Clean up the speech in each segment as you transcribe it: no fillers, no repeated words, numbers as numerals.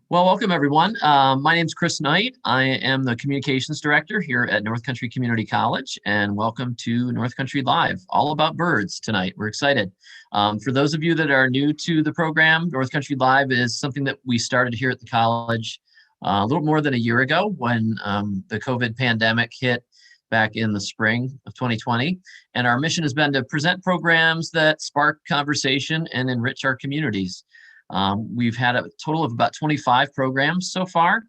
Well, welcome everyone. My name is Chris Knight. I am the Communications Director here at North Country Community College, and welcome to North Country Live, all about birds tonight. We're excited. For those of you that are new to the program, North Country Live is something that we started here at the college a little more than a year ago when the COVID pandemic hit back in the spring of 2020. And our mission has been to present programs that spark conversation and enrich our communities. We've had a total of about 25 programs so far,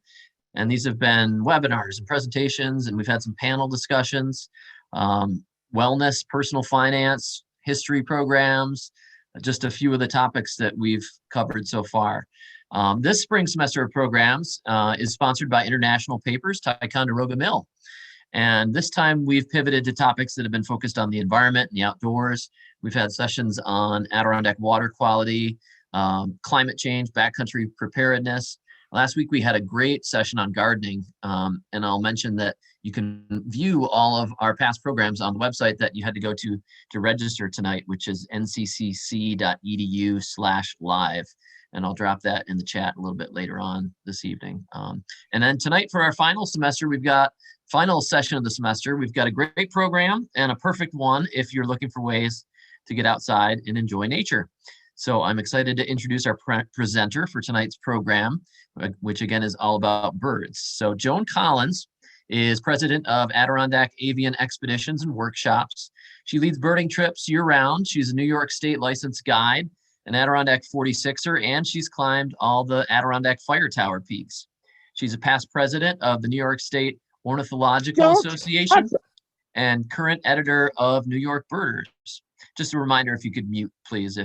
and these have been webinars and presentations, and we've had some panel discussions, wellness, personal finance, history programs, just a few of the topics that we've covered so far. This spring semester of programs is sponsored by International Paper's Ticonderoga Mill. And this time we've pivoted to topics that have been focused on the environment and the outdoors. We've had sessions on Adirondack water quality, climate change, backcountry preparedness. Last week we had a great session on gardening, and I'll mention that you can view all of our past programs on the website that you had to go to register tonight, which is nccc.edu/live. And I'll drop that in the chat a little bit later on this evening. And then tonight for our final semester, final session of the semester, we've got a great program and a perfect one if you're looking for ways to get outside and enjoy nature. So I'm excited to introduce our presenter for tonight's program, which again is all about birds. So Joan Collins is president of Adirondack Avian Expeditions and Workshops. She leads birding trips year-round. She's a New York State licensed guide, an Adirondack 46er, and she's climbed all the Adirondack Fire Tower peaks. She's a past president of the New York State Ornithological Association and current editor of New York Birders. Just a reminder, if you could mute, please,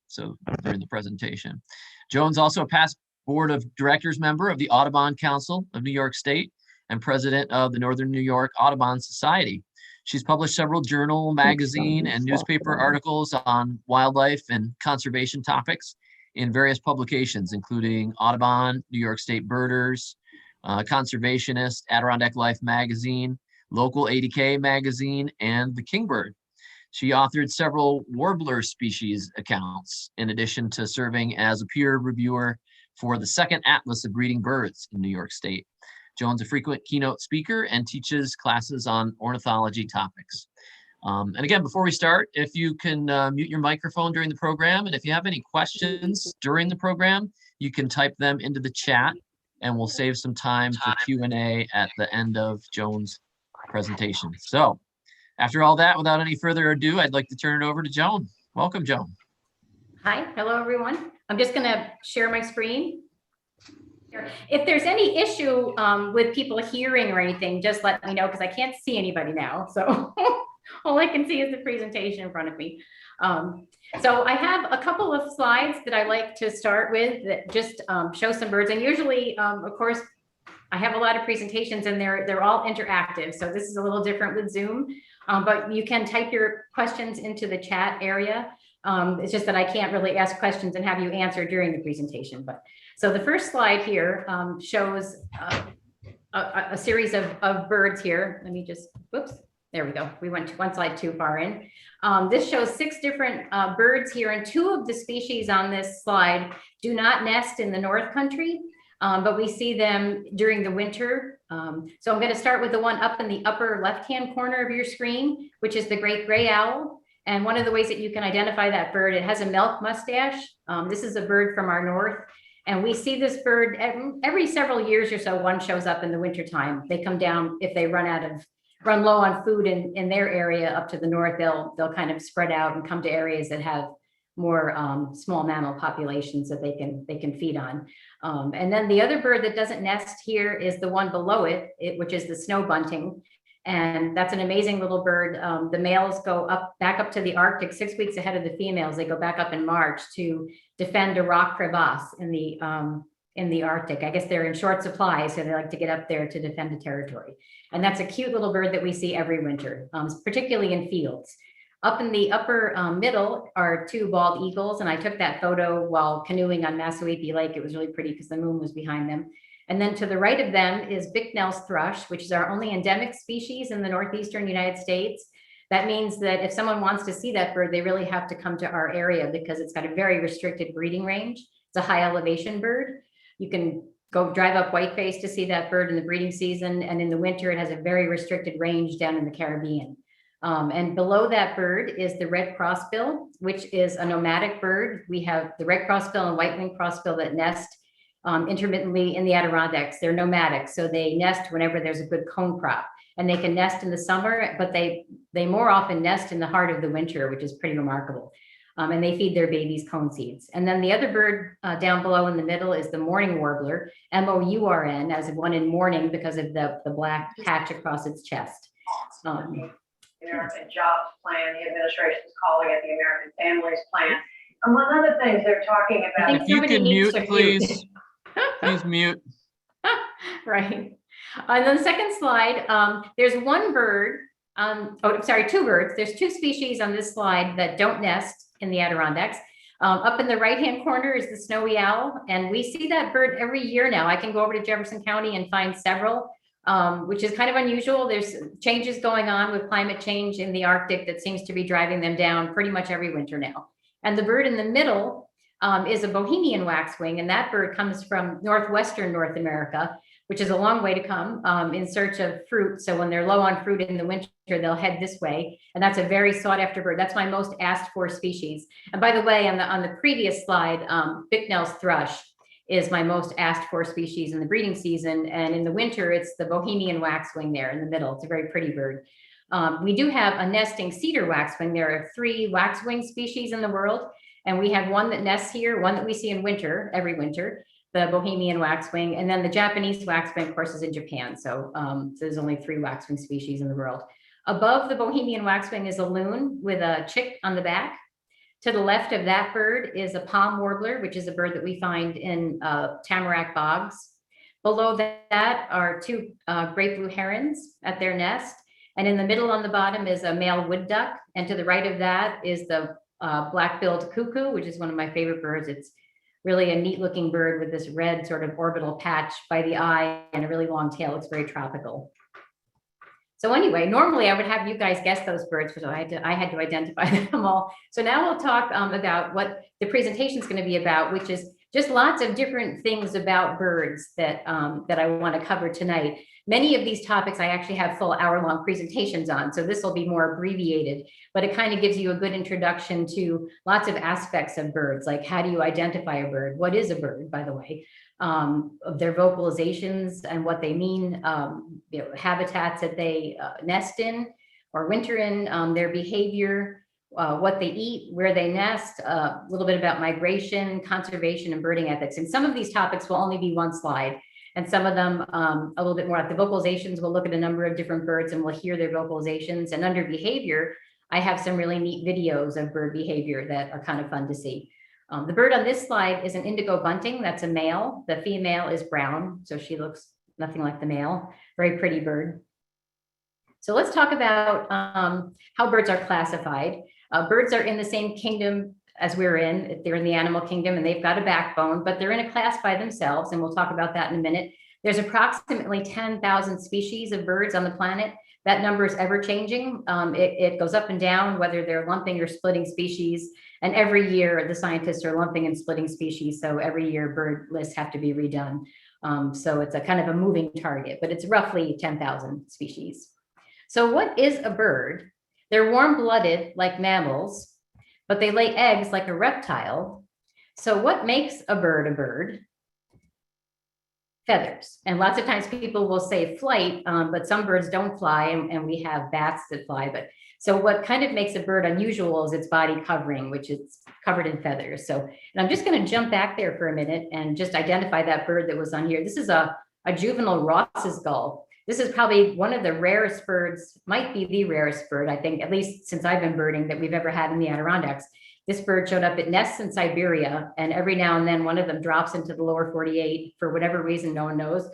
so during the presentation. Joan's also a past board of directors member of the Audubon Council of New York State and president of the Northern New York Audubon Society. She's published several journal, magazine, and newspaper articles on wildlife and conservation topics in various publications, including Audubon, New York State Birders, Conservationist, Adirondack Life magazine, Local ADK magazine, and the Kingbird. She authored several warbler species accounts, in addition to serving as a peer reviewer for the second Atlas of Breeding Birds in New York State. Joan's a frequent keynote speaker and teaches classes on ornithology topics. And again, before we start, if you can mute your microphone during the program, and if you have any questions during the program, you can type them into the chat, and we'll save some time for Q&A at the end of Joan's presentation. So after all that, without any further ado, I'd like to turn it over to Joan. Welcome, Joan. Hi, hello everyone. I'm just going to share my screen. If there's any issue with people hearing or anything, just let me know, because I can't see anybody now. So all I can see is the presentation in front of me. So I have a couple of slides that I like to start with that just show some birds. And usually, of course, I have a lot of presentations and they're all interactive. So this is a little different with Zoom, but you can type your questions into the chat area. It's just that I can't really ask questions and have you answer during the presentation. But so the first slide here shows a series of birds here. Let me just, whoops, there we go. We went one slide too far in. This shows 6 different birds here, and 2 of the species on this slide do not nest in the North Country, but we see them during the winter. So I'm going to start with the one up in the upper left-hand corner of your screen, which is the great gray owl. And one of the ways that you can identify that bird, it has a milk mustache. This is a bird from our north. And we see this bird every several years or so. One shows up in the wintertime. They come down if they run low on food in their area up to the north. They'll kind of spread out and come to areas that have more small mammal populations that they can feed on. And then the other bird that doesn't nest here is the one below it, which is the snow bunting. And that's an amazing little bird. The males go back up to the Arctic 6 weeks ahead of the females. They go back up in March to defend a rock crevasse in the Arctic. I guess they're in short supply, so they like to get up there to defend a territory. And that's a cute little bird that we see every winter, particularly in fields. Up in the upper middle are 2 bald eagles, and I took that photo while canoeing on Massawepie Lake. It was really pretty because the moon was behind them. And then to the right of them is Bicknell's thrush, which is our only endemic species in the northeastern United States. That means that if someone wants to see that bird, they really have to come to our area because it's got a very restricted breeding range. It's a high elevation bird. You can go drive up Whiteface to see that bird in the breeding season. And in the winter, it has a very restricted range down in the Caribbean. And below that bird is the red crossbill, which is a nomadic bird. We have the red crossbill and white-winged crossbill that nest intermittently in the Adirondacks. They're nomadic, so they nest whenever there's a good cone crop. And they can nest in the summer, but they more often nest in the heart of the winter, which is pretty remarkable. And they feed their babies cone seeds. And then the other bird down below in the middle is the mourning warbler, M-O-U-R-N, as one in mourning because of the black patch across its chest. The American Jobs Plan, the administration is calling it the American Families Plan. And one of the things they're talking about. If you can mute, please. Please mute. Right. On the second slide, there's one bird, two birds. There's two species on this slide that don't nest in the Adirondacks. Up in the right-hand corner is the snowy owl, and we see that bird every year now. I can go over to Jefferson County and find several, which is kind of unusual. There's changes going on with climate change in the Arctic that seems to be driving them down pretty much every winter now. And the bird in the middle is a Bohemian waxwing, and that bird comes from northwestern North America, which is a long way to come in search of fruit. So when they're low on fruit in the winter, they'll head this way. And that's a very sought after bird. That's my most asked for species. And by the way, on the previous slide, Bicknell's thrush is my most asked for species in the breeding season. And in the winter, it's the Bohemian waxwing there in the middle. It's a very pretty bird. We do have a nesting cedar waxwing. There are 3 waxwing species in the world. And we have one that nests here, one that we see in winter, every winter, the Bohemian waxwing, and then the Japanese waxwing, of course, is in Japan. So there's only 3 waxwing species in the world. Above the Bohemian waxwing is a loon with a chick on the back. To the left of that bird is a palm warbler, which is a bird that we find in tamarack bogs. Below that are 2 great blue herons at their nest. And in the middle on the bottom is a male wood duck. And to the right of that is the black-billed cuckoo, which is one of my favorite birds. It's really a neat looking bird with this red sort of orbital patch by the eye and a really long tail. It's very tropical. So anyway, normally I would have you guys guess those birds, so I had to identify them all. So now we'll talk about what the presentation is going to be about, which is just lots of different things about birds that I want to cover tonight. Many of these topics I actually have full hour-long presentations on, so this will be more abbreviated, but it kind of gives you a good introduction to lots of aspects of birds, like how do you identify a bird? What is a bird, by the way? Their vocalizations and what they mean, habitats that they nest in or winter in, their behavior, what they eat, where they nest, a little bit about migration, conservation, and birding ethics. And some of these topics will only be one slide. And some of them a little bit more like the vocalizations. We'll look at a number of different birds and we'll hear their vocalizations. And under behavior, I have some really neat videos of bird behavior that are kind of fun to see. The bird on this slide is an indigo bunting. That's a male. The female is brown, so she looks nothing like the male. Very pretty bird. So let's talk about how birds are classified. Birds are in the same kingdom as we're in. They're in the animal kingdom and they've got a backbone, but they're in a class by themselves. And we'll talk about that in a minute. There's approximately 10,000 species of birds on the planet. That number is ever changing. It goes up and down, whether they're lumping or splitting species. And every year the scientists are lumping and splitting species. So every year bird lists have to be redone. So it's a kind of a moving target, but it's roughly 10,000 species. So what is a bird? They're warm-blooded like mammals, but they lay eggs like a reptile. So what makes a bird a bird? Feathers. And lots of times people will say flight, but some birds don't fly, and we have bats that fly. But so what kind of makes a bird unusual is its body covering, which is covered in feathers. So, and I'm just going to jump back there for a minute and just identify that bird that was on here. This is a juvenile Ross's gull. This is probably one of the rarest birds, might be the rarest bird, I think, at least since I've been birding, that we've ever had in the Adirondacks. This bird showed up, it nests in Siberia, and every now and then one of them drops into the lower 48 for whatever reason, no one knows,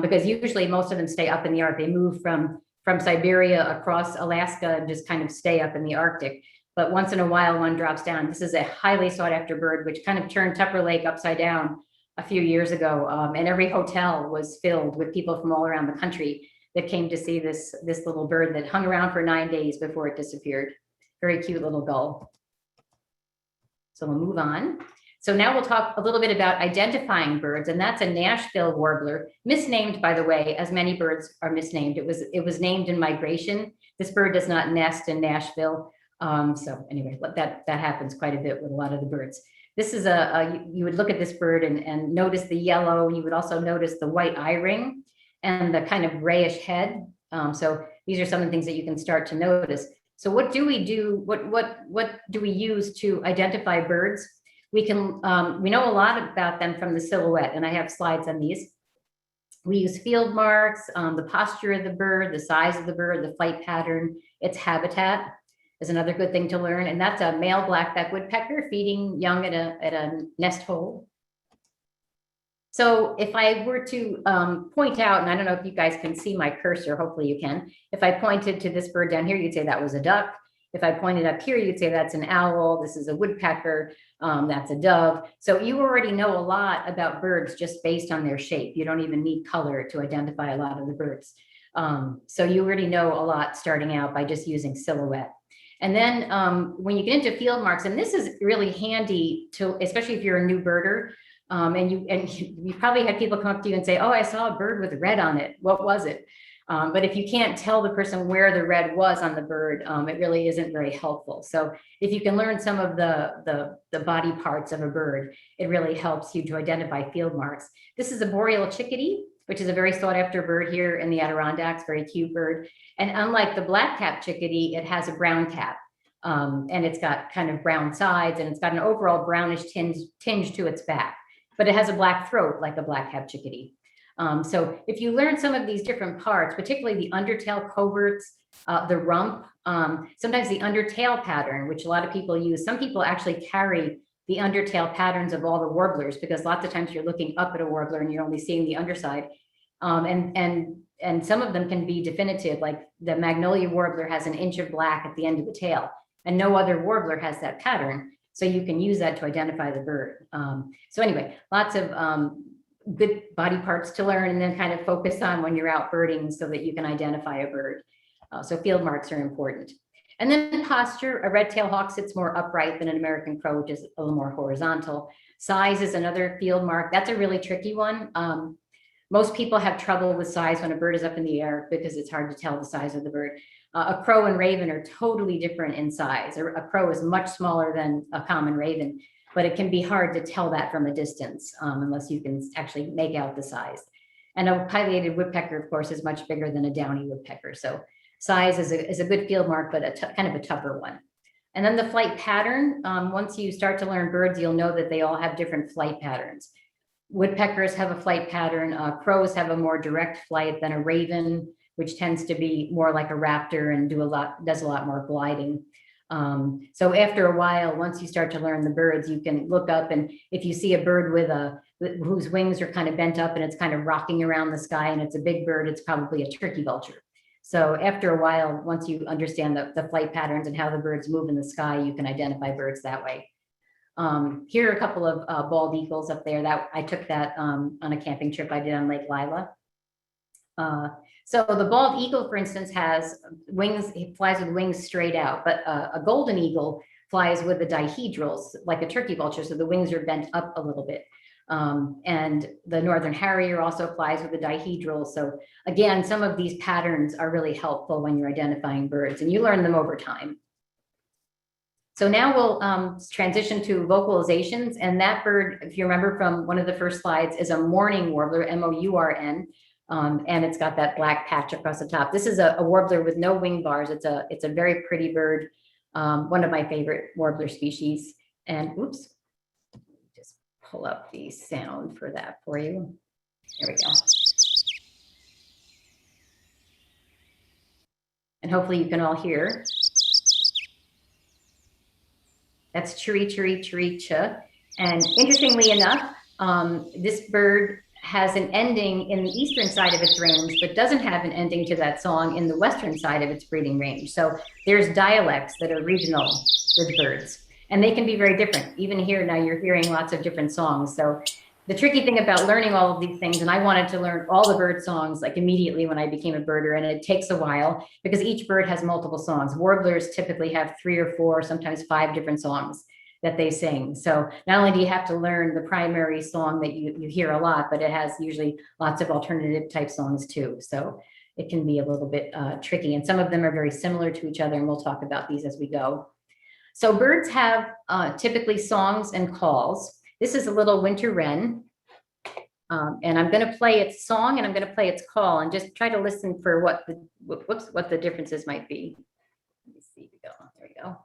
because usually most of them stay up in the Arctic. They move from Siberia across Alaska and just kind of stay up in the Arctic. But once in a while, one drops down. This is a highly sought after bird, which kind of turned Tupper Lake upside down a few years ago. And every hotel was filled with people from all around the country that came to see this little bird that hung around for 9 days before it disappeared. Very cute little gull. So we'll move on. So now we'll talk a little bit about identifying birds, and that's a Nashville warbler, misnamed, by the way, as many birds are misnamed. It was named in migration. This bird does not nest in Nashville. So anyway, that happens quite a bit with a lot of the birds. This is you would look at this bird and notice the yellow. You would also notice the white eye ring and the kind of grayish head. So these are some of the things that you can start to notice. So what do we do? What do we use to identify birds? We know a lot about them from the silhouette, and I have slides on these. We use field marks, the posture of the bird, the size of the bird, the flight pattern, its habitat is another good thing to learn. And that's a male black-backed woodpecker feeding young at a nest hole. So if I were to point out, and I don't know if you guys can see my cursor, hopefully you can. If I pointed to this bird down here, you'd say that was a duck. If I pointed up here, you'd say that's an owl. This is a woodpecker. That's a dove. So you already know a lot about birds just based on their shape. You don't even need color to identify a lot of the birds. So you already know a lot starting out by just using silhouette. And then when you get into field marks, and this is really handy to, especially if you're a new birder, and you probably had people come up to you and say, oh, I saw a bird with red on it. What was it? But if you can't tell the person where the red was on the bird, it really isn't very helpful. So if you can learn some of the body parts of a bird, it really helps you to identify field marks. This is a boreal chickadee, which is a very sought after bird here in the Adirondacks, very cute bird. And unlike the black-capped chickadee, it has a brown cap. And it's got kind of brown sides, and it's got an overall brownish tinge to its back, but it has a black throat like a black-capped chickadee. So if you learn some of these different parts, particularly the undertail coverts, the rump, sometimes the undertail pattern, which a lot of people use. Some people actually carry the undertail patterns of all the warblers, because lots of times you're looking up at a warbler and you're only seeing the underside. And some of them can be definitive, like the magnolia warbler has an inch of black at the end of the tail, and no other warbler has that pattern. So you can use that to identify the bird. So anyway, lots of good body parts to learn, and then kind of focus on when you're out birding so that you can identify a bird. So field marks are important. And then posture, a red-tailed hawk sits more upright than an American crow, which is a little more horizontal. Size is another field mark. That's a really tricky one. Most people have trouble with size when a bird is up in the air because it's hard to tell the size of the bird. A crow and raven are totally different in size. A crow is much smaller than a common raven, but it can be hard to tell that from a distance unless you can actually make out the size. And a pileated woodpecker, of course, is much bigger than a downy woodpecker. So size is a good field mark, but kind of a tougher one. And then the flight pattern, once you start to learn birds, you'll know that they all have different flight patterns. Woodpeckers have a flight pattern. Crows have a more direct flight than a raven, which tends to be more like a raptor and does a lot more gliding. So after a while, once you start to learn the birds, you can look up, and if you see a bird whose wings are kind of bent up and it's kind of rocking around the sky and it's a big bird, it's probably a turkey vulture. So after a while, once you understand the flight patterns and how the birds move in the sky, you can identify birds that way. Here are a couple of bald eagles up there. That I took that on a camping trip I did on Lake Lila. So the bald eagle, for instance, has wings. He flies with wings straight out, but a golden eagle flies with the dihedrals, like a turkey vulture. So the wings are bent up a little bit. And the northern harrier also flies with the dihedral. So again, some of these patterns are really helpful when you're identifying birds, and you learn them over time. So now we'll transition to vocalizations, and that bird, if you remember from one of the first slides, is a mourning warbler, M-O-U-R-N, and it's got that black patch across the top. This is a warbler with no wing bars. It's a very pretty bird, one of my favorite warbler species. And oops, just pull up the sound for that for you. There we go. And hopefully you can all hear. That's chiree, chiree, chiree, cha. And interestingly enough, this bird has an ending in the eastern side of its range, but doesn't have an ending to that song in the western side of its breeding range. So there's dialects that are regional with birds, and they can be very different. Even here now, you're hearing lots of different songs. So the tricky thing about learning all of these things, and I wanted to learn all the bird songs like immediately when I became a birder, and it takes a while because each bird has multiple songs. Warblers typically have 3 or 4, sometimes 5 different songs. that they sing. So not only do you have to learn the primary song that you hear a lot, but it has usually lots of alternative type songs too. So it can be a little bit tricky, and some of them are very similar to each other, and we'll talk about these as we go. So birds have typically songs and calls. This is a little winter wren. And I'm going to play its song and I'm going to play its call, and just try to listen for what the differences might be. Let me see. There we go.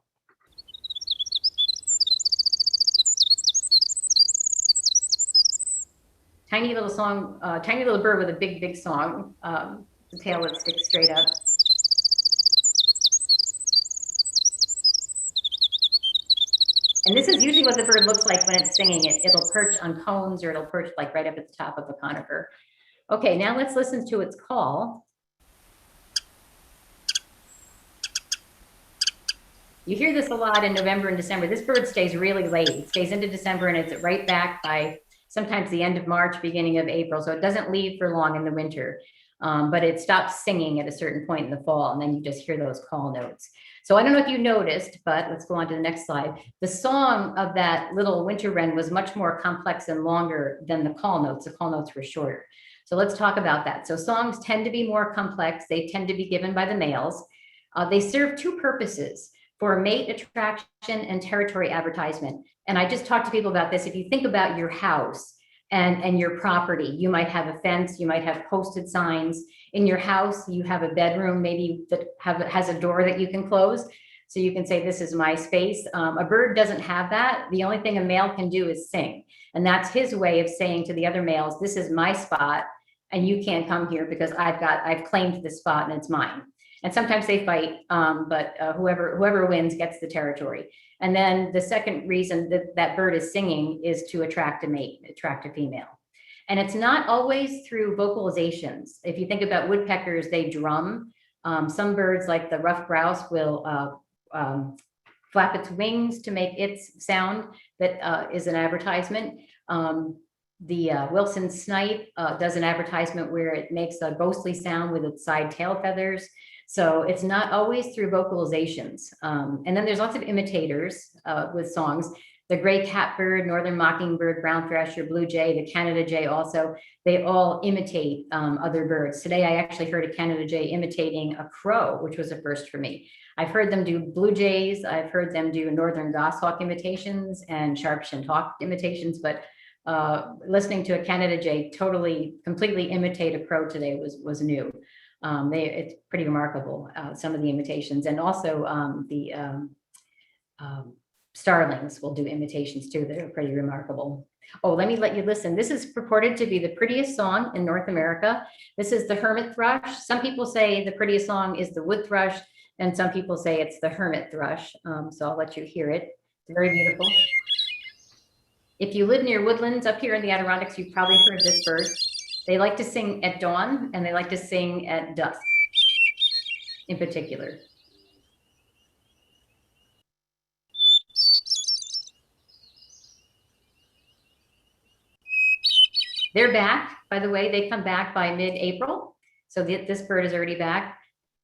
Tiny little song, tiny little bird with a big, big song. The tail that sticks straight up. And this is usually what the bird looks like when it's singing. It'll perch on cones, or it'll perch like right up at the top of a conifer. Okay, now let's listen to its call. You hear this a lot in November and December. This bird stays really late. It stays into December, and it's right back by sometimes the end of March, beginning of April. So it doesn't leave for long in the winter, but it stops singing at a certain point in the fall, and then you just hear those call notes. So I don't know if you noticed, but let's go on to the next slide. The song of that little winter wren was much more complex and longer than the call notes. The call notes were shorter. So let's talk about that. So songs tend to be more complex. They tend to be given by the males. They serve two purposes: for mate attraction and territory advertisement. And I just talked to people about this. If you think about your house and your property, you might have a fence, you might have posted signs. In your house, you have a bedroom maybe that has a door that you can close. So you can say, this is my space. A bird doesn't have that. The only thing a male can do is sing. And that's his way of saying to the other males, this is my spot and you can't come here because I've claimed this spot and it's mine. And sometimes they fight, but whoever wins gets the territory. And then the second reason that bird is singing is to attract a mate, attract a female. And it's not always through vocalizations. If you think about woodpeckers, they drum. Some birds, like the ruffed grouse, will flap its wings to make its sound that is an advertisement. The Wilson snipe does an advertisement where it makes a ghostly sound with its side tail feathers. So it's not always through vocalizations. And then there's lots of imitators with songs. The gray catbird, northern mockingbird, brown thrasher, blue jay, the Canada jay also, they all imitate other birds. Today, I actually heard a Canada jay imitating a crow, which was a first for me. I've heard them do blue jays. I've heard them do northern goshawk imitations and sharp-shinned hawk imitations, but listening to a Canada jay completely imitate a crow today was new. It's pretty remarkable, some of the imitations. And also the starlings will do imitations too that are pretty remarkable. Oh, let me let you listen. This is purported to be the prettiest song in North America. This is the hermit thrush. Some people say the prettiest song is the wood thrush, and some people say it's the hermit thrush. So I'll let you hear it. It's very beautiful. If you live near woodlands up here in the Adirondacks, you've probably heard this bird. They like to sing at dawn, and they like to sing at dusk in particular. They're back, by the way. They come back by mid-April. So this bird is already back.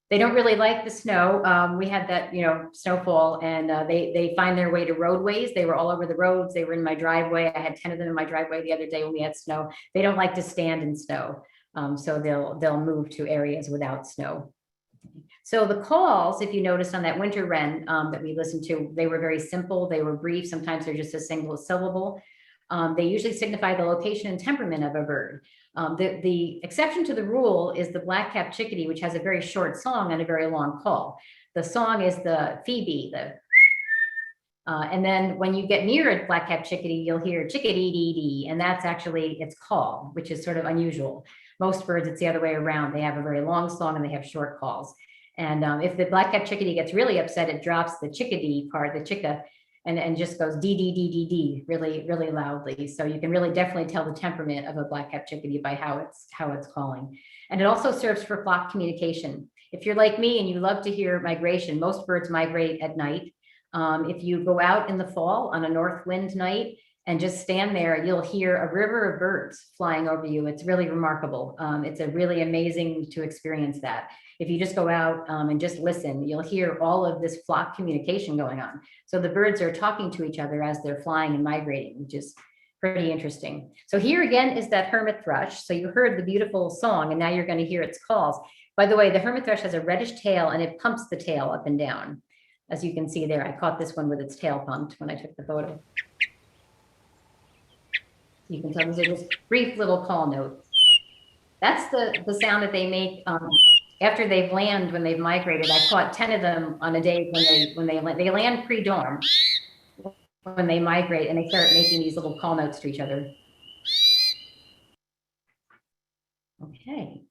They don't really like the snow. We had that, snowfall, and they find their way to roadways. They were all over the roads. They were in my driveway. I had 10 of them in my driveway the other day when we had snow. They don't like to stand in snow. So they'll move to areas without snow. So the calls, if you noticed on that winter wren that we listened to, they were very simple. They were brief. Sometimes they're just a single syllable. They usually signify the location and temperament of a bird. The exception to the rule is the black-capped chickadee, which has a very short song and a very long call. The song is the phoebe, and then when you get near a black-capped chickadee, you'll hear chickadee-dee-dee, and that's actually its call, which is sort of unusual. Most birds, it's the other way around. They have a very long song and they have short calls. And if the black-capped chickadee gets really upset, it drops the chickadee part, the chicka, and just goes dee dee dee dee dee really, really loudly. So you can really definitely tell the temperament of a black-capped chickadee by how it's calling. And it also serves for flock communication. If you're like me and you love to hear migration, most birds migrate at night. If you go out in the fall on a north wind night and just stand there, you'll hear a river of birds flying over you. It's really remarkable. It's a really amazing to experience that. If you just go out and just listen, you'll hear all of this flock communication going on. So the birds are talking to each other as they're flying and migrating, which is pretty interesting. So here again is that hermit thrush. So you heard the beautiful song, and now you're going to hear its calls. By the way, the hermit thrush has a reddish tail, and it pumps the tail up and down. As you can see there, I caught this one with its tail pumped when I took the photo. You can tell these are just brief little call notes. That's the sound that they make after they've landed, when they've migrated. I caught 10 of them on a day when they land pre-dawn. When they migrate and they start making these little call notes to each other. Okay.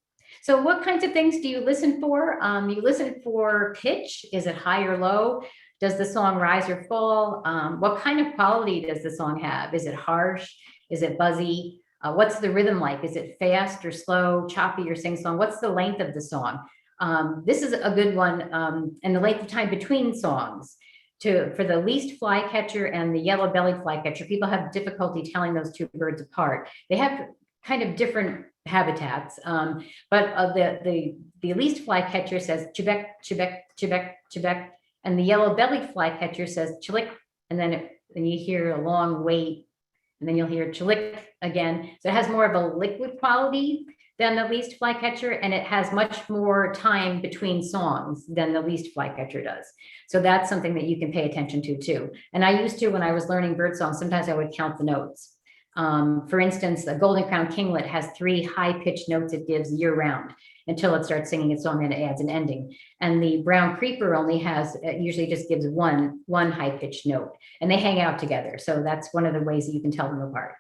So what kinds of things do you listen for? You listen for pitch. Is it high or low? Does the song rise or fall? What kind of quality does the song have? Is it harsh? Is it buzzy? What's the rhythm like? Is it fast or slow, choppy or sing-song? What's the length of the song? This is a good one, and the length of time between songs. For the least flycatcher and the yellow-bellied flycatcher, people have difficulty telling those two birds apart. They have kind of different habitats, but the least flycatcher says chibek, chibek, chibek, chibek, and the yellow-bellied flycatcher says chilik, and then you hear a long wait, and then you'll hear chilik again. So it has more of a liquid quality than the least flycatcher, and it has much more time between songs than the least flycatcher does. So that's something that you can pay attention to too. And I used to, when I was learning bird songs, sometimes I would count the notes. For instance, the golden crown kinglet has 3 high-pitched notes it gives year-round until it starts singing its song and it adds an ending. And the brown creeper only has, usually just gives one high-pitched note, and they hang out together. So that's one of the ways that you can tell them apart.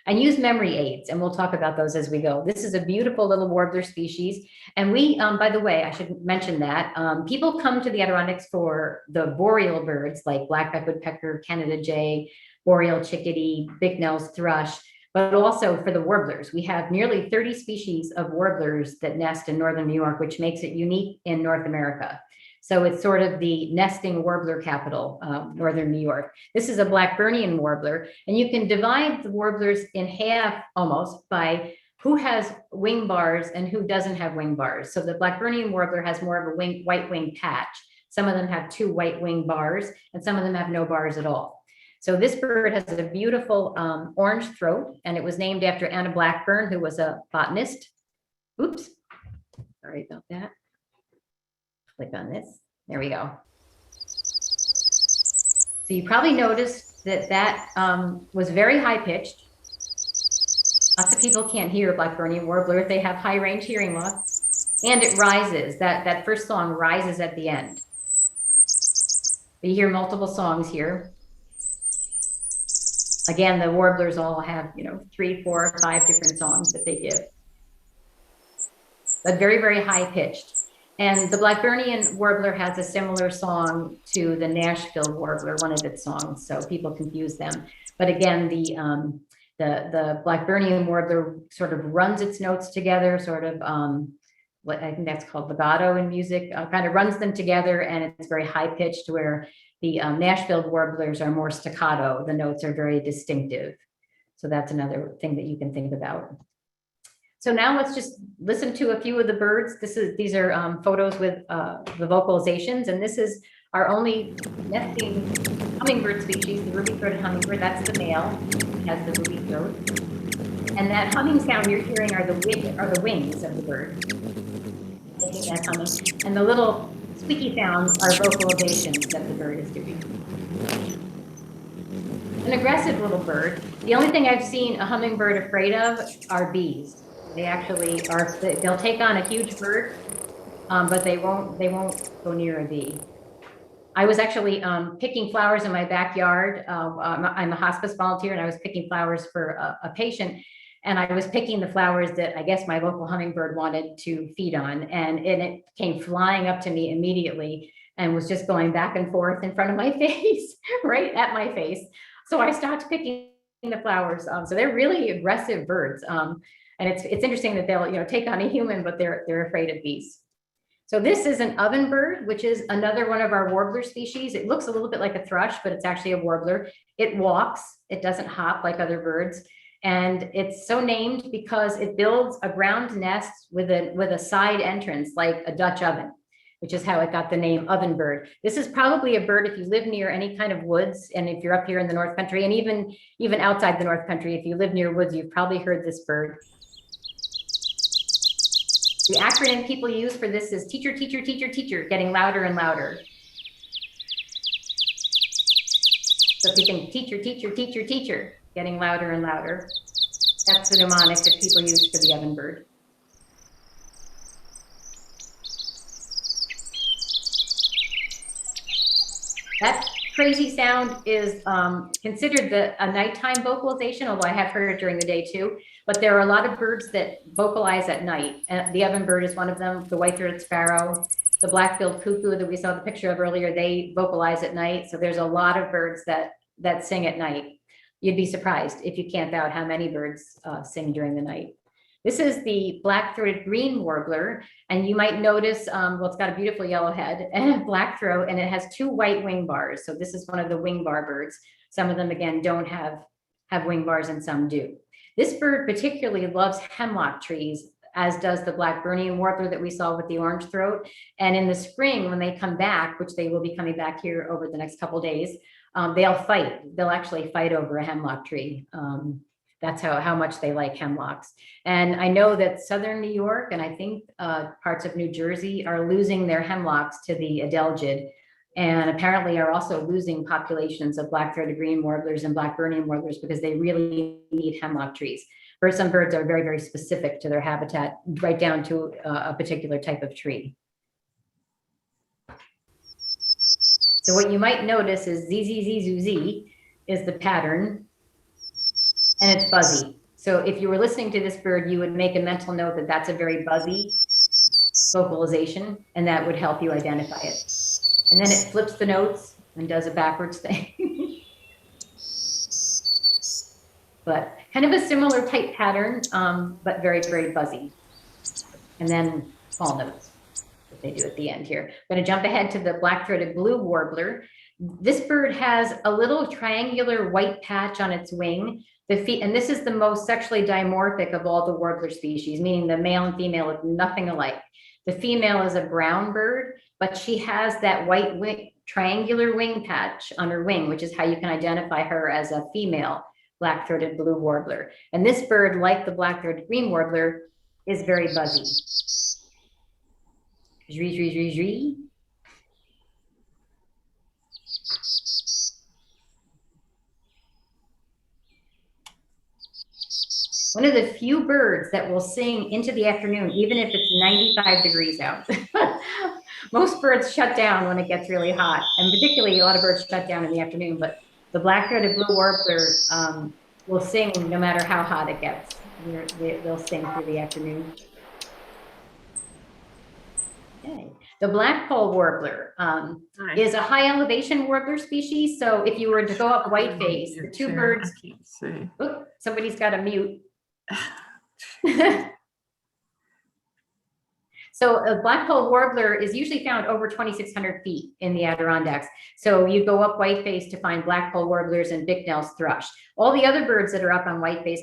And use memory aids, and we'll talk about those as we go. This is a beautiful little warbler species. And we, by the way, I should mention that people come to the Adirondacks for the boreal birds like black-backed woodpecker, Canada jay, boreal chickadee, Bicknell's thrush, but also for the warblers. We have nearly 30 species of warblers that nest in northern New York, which makes it unique in North America. So it's sort of the nesting warbler capital, northern New York. This is a Blackburnian warbler, and you can divide the warblers in half almost by who has wing bars and who doesn't have wing bars. So the Blackburnian warbler has more of a white wing patch. Some of them have 2 white wing bars, and some of them have no bars at all. So this bird has a beautiful orange throat, and it was named after Anna Blackburn, who was a botanist. Oops, sorry about that. Click on this. There we go. So you probably noticed that was very high pitched. Lots of people can't hear Blackburnian warbler if they have high range hearing loss. And it rises. That first song rises at the end. You hear multiple songs here. Again, the warblers all have, 3, 4, 5 different songs that they give. But very, very high pitched. And the Blackburnian warbler has a similar song to the Nashville warbler, one of its songs, so people confuse them. But again, the Blackburnian warbler sort of runs its notes together, sort of what I think that's called legato in music, kind of runs them together, and it's very high pitched, where the Nashville warblers are more staccato. The notes are very distinctive. So that's another thing that you can think about. So now let's just listen to a few of the birds. These are photos with the vocalizations, and this is our only nesting hummingbird species, the ruby-throated hummingbird. That's the male, it has the ruby throat. And that humming sound you're hearing are the wings of the bird. Making that humming. And the little squeaky sounds are vocalizations that the bird is doing. An aggressive little bird. The only thing I've seen a hummingbird afraid of are bees. They actually they'll take on a huge bird, but they won't go near a bee. I was actually picking flowers in my backyard. I'm a hospice volunteer, and I was picking flowers for a patient, and I was picking the flowers that I guess my local hummingbird wanted to feed on, and it came flying up to me immediately and was just going back and forth in front of my face, right at my face. So I stopped picking the flowers. So they're really aggressive birds. And it's interesting that they'll take on a human, but they're afraid of bees. So this is an ovenbird, which is another one of our warbler species. It looks a little bit like a thrush, but it's actually a warbler. It walks, it doesn't hop like other birds. And it's so named because it builds a ground nest with a side entrance, like a Dutch oven, which is how it got the name Ovenbird. This is probably a bird if you live near any kind of woods, and if you're up here in the North Country, and even outside the North Country, if you live near woods, you've probably heard this bird. The acronym people use for this is teacher, teacher, teacher, teacher, getting louder and louder. So if you think teacher, teacher, teacher, teacher, getting louder and louder, that's the mnemonic that people use for the ovenbird. That crazy sound is considered a nighttime vocalization, although I have heard it during the day too. But there are a lot of birds that vocalize at night. The ovenbird is one of them, the white-throated sparrow, the black-billed cuckoo that we saw the picture of earlier, they vocalize at night. So there's a lot of birds that sing at night. You'd be surprised if you camp out how many birds sing during the night. This is the black-throated green warbler, and you might notice, well, it's got a beautiful yellow head and a black throat, and it has 2 white wing bars. So this is one of the wing bar birds. Some of them, again, don't have wing bars, and some do. This bird particularly loves hemlock trees, as does the Blackburnian warbler that we saw with the orange throat. And in the spring, when they come back, which they will be coming back here over the next couple days, they'll fight. They'll actually fight over a hemlock tree. That's how much they like hemlocks. And I know that southern New York and I think parts of New Jersey are losing their hemlocks to the adelgid, and apparently are also losing populations of black-throated green warblers and Blackburnian warblers because they really need hemlock trees. Some birds are very, very specific to their habitat, right down to a particular type of tree. So what you might notice is ZZZZZ is the pattern, and it's buzzy. So if you were listening to this bird, you would make a mental note that that's a very buzzy vocalization, and that would help you identify it. And then it flips the notes and does a backwards thing. But kind of a similar type pattern, but very, very buzzy. And then fall notes that they do at the end here. I'm going to jump ahead to the black-throated blue warbler. This bird has a little triangular white patch on its wing. And this is the most sexually dimorphic of all the warbler species, meaning the male and female look nothing alike. The female is a brown bird, but she has that white wing, triangular wing patch on her wing, which is how you can identify her as a female black-throated blue warbler. And this bird, like the black-throated green warbler, is very buzzy. Zree, zree, zree, zree. One of the few birds that will sing into the afternoon, even if it's 95 degrees out. Most birds shut down when it gets really hot, and particularly a lot of birds shut down in the afternoon, but the black-throated blue warbler will sing no matter how hot it gets. They'll sing through the afternoon. Okay. The Blackpoll Warbler is a high elevation warbler species. So if you were to go up Whiteface, the 2 birds, oops, somebody's got to mute. So a Blackpoll warbler is usually found over 2,600 feet in the Adirondacks. So you go up Whiteface to find Blackpoll warblers and Bicknell's thrush. All the other birds that are up on Whiteface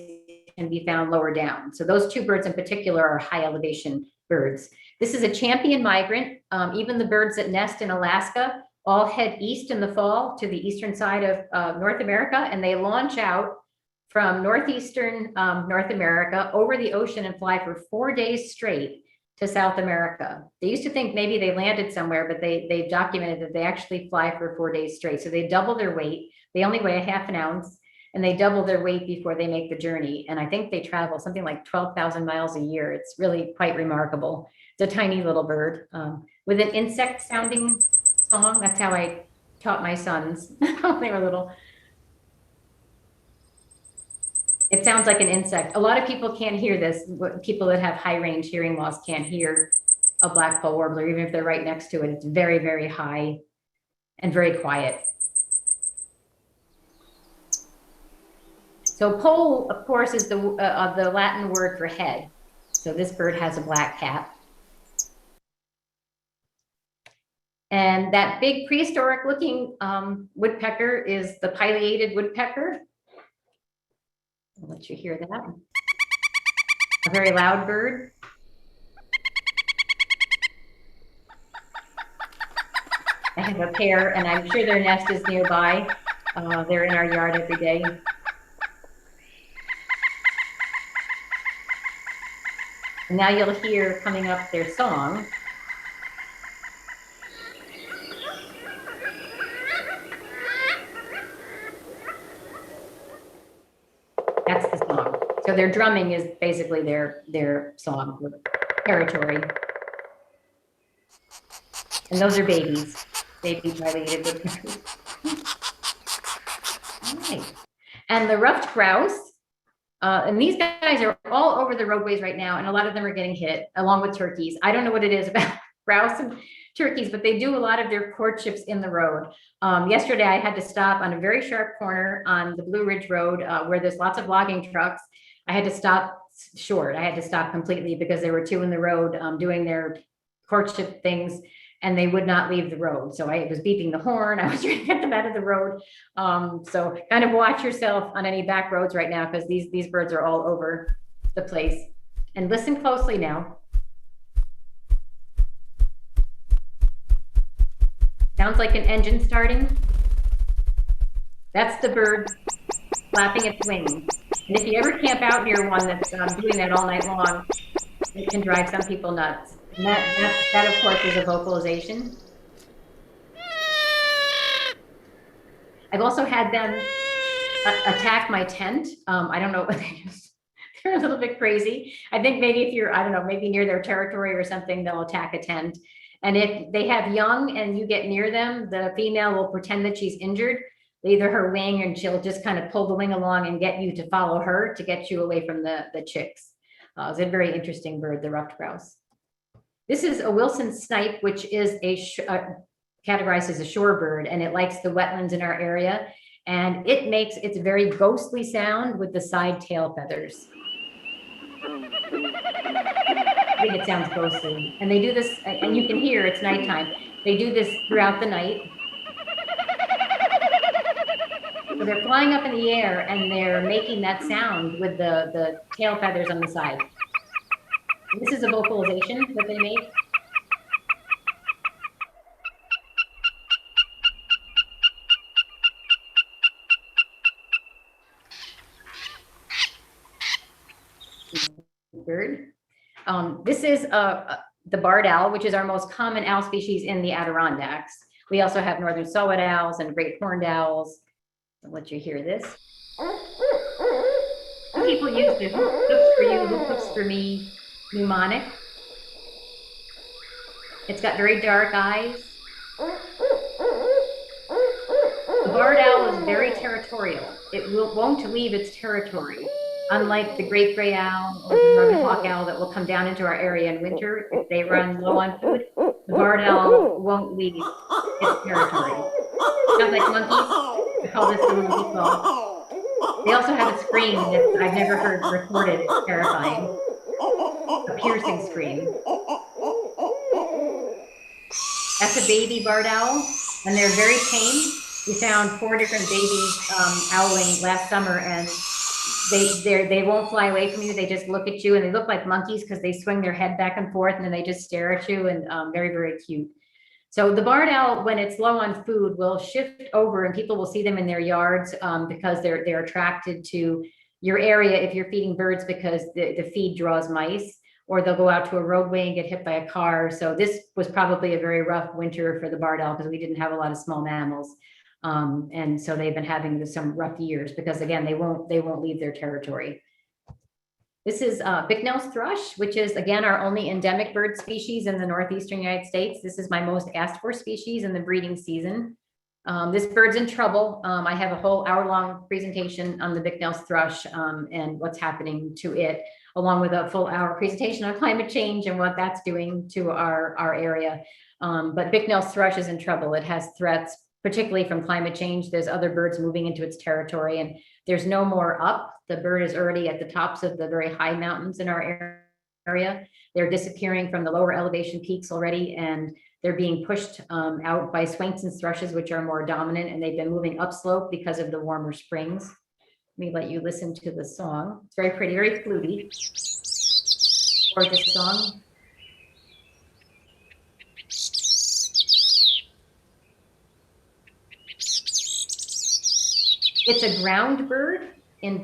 can be found lower down. So those 2 birds in particular are high elevation birds. This is a champion migrant. Even the birds that nest in Alaska all head east in the fall to the eastern side of North America, and they launch out from northeastern North America over the ocean and fly for 4 days straight to South America. They used to think maybe they landed somewhere, but they've documented that they actually fly for 4 days straight. So they double their weight. They only weigh a half an ounce, and they double their weight before they make the journey. And I think they travel something like 12,000 miles a year. It's really quite remarkable. It's a tiny little bird with an insect sounding song. That's how I taught my sons when they were little. It sounds like an insect. A lot of people can't hear this. People that have high range hearing loss can't hear a Blackpoll warbler, even if they're right next to it. It's very, very high and very quiet. So poll, of course, is the Latin word for head. So this bird has a black cap. And that big prehistoric looking woodpecker is the Pileated Woodpecker. I'll let you hear that. A very loud bird. I have a pair, and I'm sure their nest is nearby. They're in our yard every day. And now you'll hear coming up their song. That's the song. So their drumming is basically their song, territory. And those are babies, baby pileated woodpeckers. All right. And the ruffed grouse, and these guys are all over the roadways right now, and a lot of them are getting hit, along with turkeys. I don't know what it is about grouse and turkeys, but they do a lot of their courtships in the road. Yesterday, I had to stop on a very sharp corner on the Blue Ridge Road where there's lots of logging trucks. I had to stop short. I had to stop completely because there were two in the road doing their courtship things, and they would not leave the road. So I was beeping the horn. I was trying to get them out of the road. So kind of watch yourself on any back roads right now, because these birds are all over the place. And listen closely now. Sounds like an engine starting. That's the bird flapping its wings. And if you ever camp out near one that's doing that all night long, it can drive some people nuts. And that of course is a vocalization. I've also had them attack my tent. I don't know, they're a little bit crazy. I think maybe if you're, I don't know, maybe near their territory or something, they'll attack a tent. And if they have young and you get near them, the female will pretend that she's injured, either her wing, and she'll just kind of pull the wing along and get you to follow her to get you away from the chicks. It's a very interesting bird, the ruffed grouse. This is a Wilson snipe, which is categorized as a shorebird, and it likes the wetlands in our area. And it makes its very ghostly sound with the side tail feathers. I think it sounds ghostly. And they do this, and you can hear it's nighttime. They do this throughout the night. So they're flying up in the air and they're making that sound with the tail feathers on the side. This is a vocalization that they make. Bird. This is the barred owl, which is our most common owl species in the Adirondacks. We also have northern saw-whet owls and great horned owls. I'll let you hear this. Some people use the hoop hooks for you, hoop hooks for me mnemonic. It's got very dark eyes. The barred owl is very territorial. It won't leave its territory. Unlike the great gray owl or the northern hawk owl that will come down into our area in winter if they run low on food, the barred owl won't leave its territory. Sounds like monkeys. I call this the monkey call. They also have a scream that I've never heard recorded. It's terrifying. A piercing scream. That's a baby barred owl, and they're very tame. We found 4 different babies owling last summer, and they won't fly away from you. They just look at you, and they look like monkeys because they swing their head back and forth, and then they just stare at you, and very, very cute. So the barred owl, when it's low on food, will shift over, and people will see them in their yards because they're attracted to your area if you're feeding birds, because the feed draws mice, or they'll go out to a roadway and get hit by a car. So this was probably a very rough winter for the barred owl because we didn't have a lot of small mammals. And so they've been having some rough years because, again, they won't leave their territory. This is Bicknell's thrush, which is, again, our only endemic bird species in the northeastern United States. This is my most asked for species in the breeding season. This bird's in trouble. I have a whole hour-long presentation on the Bicknell's thrush and what's happening to it, along with a full hour presentation on climate change and what that's doing to our area. But Bicknell's thrush is in trouble. It has threats, particularly from climate change. There's other birds moving into its territory, and there's no more up. The bird is already at the tops of the very high mountains in our area. They're disappearing from the lower elevation peaks already, and they're being pushed out by Swainson's thrushes, which are more dominant, and they've been moving upslope because of the warmer springs. Let me let you listen to the song. It's very pretty, very fluty. Gorgeous song. It's a ground bird in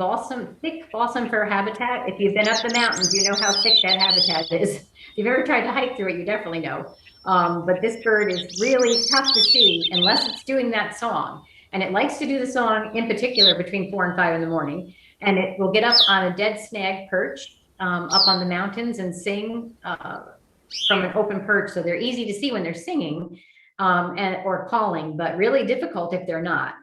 thick balsam fir habitat. If you've been up the mountains, you know how thick that habitat is. If you've ever tried to hike through it, you definitely know. But this bird is really tough to see unless it's doing that song. And it likes to do the song in particular between 4 and 5 in the morning. And it will get up on a dead snag perch up on the mountains and sing from an open perch. So they're easy to see when they're singing or calling, but really difficult if they're not.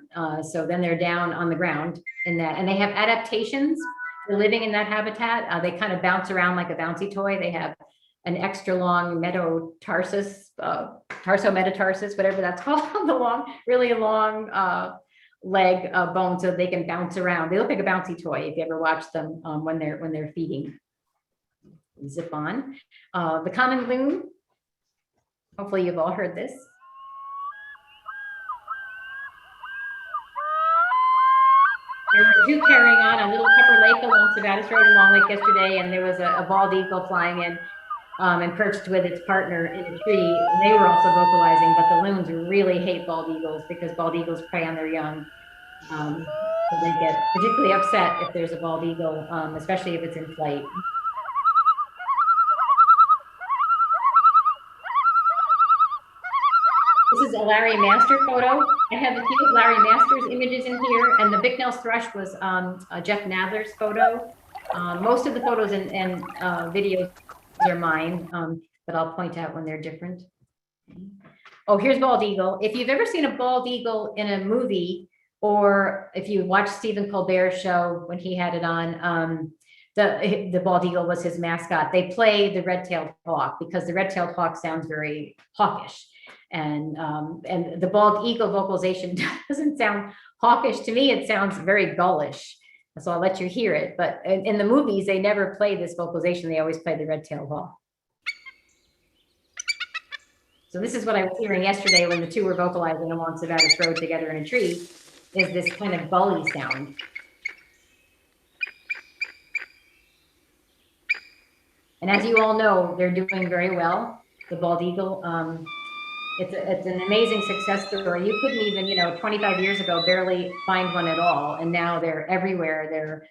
So then they're down on the ground in that, and they have adaptations for living in that habitat. They kind of bounce around like a bouncy toy. They have an extra long metatarsus, tarsometatarsus, whatever that's called, really long leg bone, so they can bounce around. They look like a bouncy toy if you ever watch them when they're feeding. Zip on. The common loon. Hopefully you've all heard this. There were 2 carrying on Little Pepper Lake along Sevatis Road in Long Lake yesterday, and there was a bald eagle flying in and perched with its partner in a tree. They were also vocalizing, but the loons really hate bald eagles because bald eagles prey on their young. So they get particularly upset if there's a bald eagle, especially if it's in flight. This is a Larry Master photo. I have a few Larry Master's images in here, and the Bicknell thrush was Jeff Nadler's photo. Most of the photos and videos are mine, but I'll point out when they're different. Oh, here's bald eagle. If you've ever seen a bald eagle in a movie, or if you watch Stephen Colbert's show when he had it on, the bald eagle was his mascot. They play the red-tailed hawk because the red-tailed hawk sounds very hawkish. And the bald eagle vocalization doesn't sound hawkish to me. It sounds very gullish. So I'll let you hear it. But in the movies, they never play this vocalization. They always play the red-tailed hawk. So this is what I was hearing yesterday when the 2 were vocalizing along Sevatis Road together in a tree, is this kind of gully sound. And as you all know, they're doing very well. The bald eagle, it's an amazing success story. You couldn't even, 25 years ago, barely find one at all. And now they're everywhere.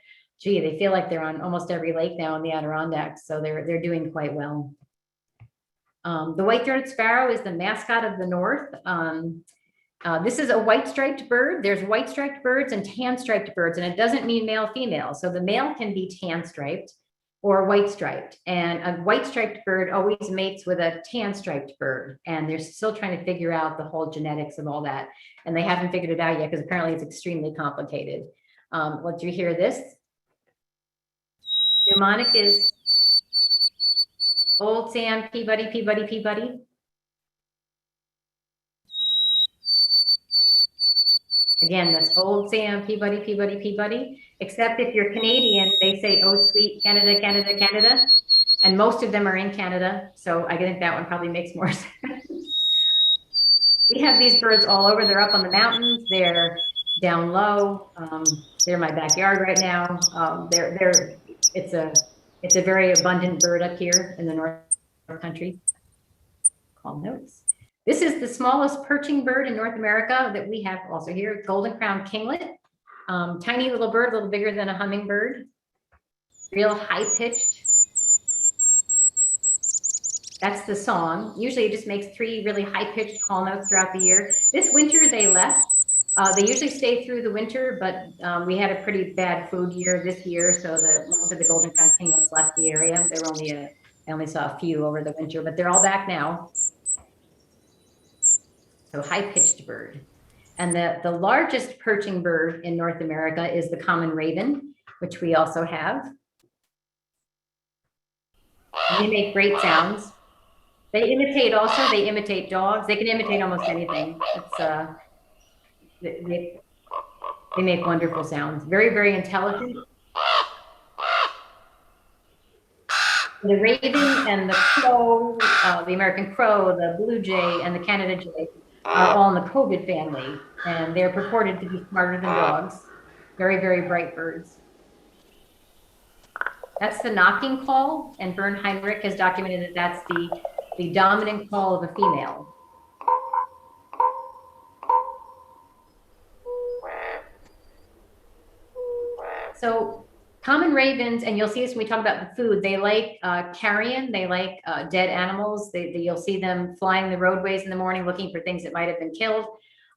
They feel like they're on almost every lake now in the Adirondacks. So they're doing quite well. The white-throated sparrow is the mascot of the North. This is a white-striped bird. There's white-striped birds and tan-striped birds, and it doesn't mean male, female. So the male can be tan-striped or white-striped, and a white-striped bird always mates with a tan-striped bird, and they're still trying to figure out the whole genetics of all that, and they haven't figured it out yet because apparently it's extremely complicated. Let you hear this. Mnemonic is Old Sam Peabody, Peabody, Peabody. Again, that's Old Sam Peabody, Peabody, Peabody. Except if you're Canadian, they say, oh, sweet Canada, Canada, Canada. And most of them are in Canada. So I think that one probably makes more sense. We have these birds all over. They're up on the mountains. They're down low. They're in my backyard right now. It's a very abundant bird up here in the North Country. Call notes. This is the smallest perching bird in North America that we have also here, golden crowned kinglet. Tiny little bird, a little bigger than a hummingbird. Real high pitched. That's the song. Usually it just makes 3 really high pitched call notes throughout the year. This winter they left. They usually stay through the winter, but we had a pretty bad food year this year, so most of the golden crowned kinglets left the area. There were I only saw a few over the winter, but they're all back now. So high-pitched bird. And the largest perching bird in North America is the common raven, which we also have. And they make great sounds. They imitate dogs. They can imitate almost anything. They make wonderful sounds. Very, very intelligent. The raven and the crow, the American crow, the blue jay, and the Canada jay are all in the COVID family, and they're purported to be smarter than dogs. Very, very bright birds. That's the knocking call, and Bernd Heinrich has documented that that's the dominant call of a female. So common ravens, and you'll see this when we talk about the food, they like carrion, they like dead animals. You'll see them flying the roadways in the morning looking for things that might have been killed.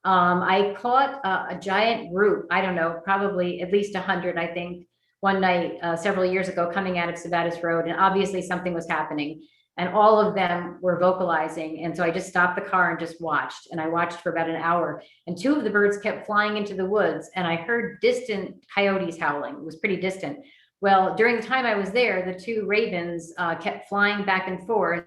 I caught a giant group, I don't know, probably at least 100, I think, one night several years ago coming out of Sabattis Road, and obviously something was happening. And all of them were vocalizing. And so I just stopped the car and just watched. And I watched for about an hour. And two of the birds kept flying into the woods. And I heard distant coyotes howling. It was pretty distant. Well, during the time I was there, the two ravens kept flying back and forth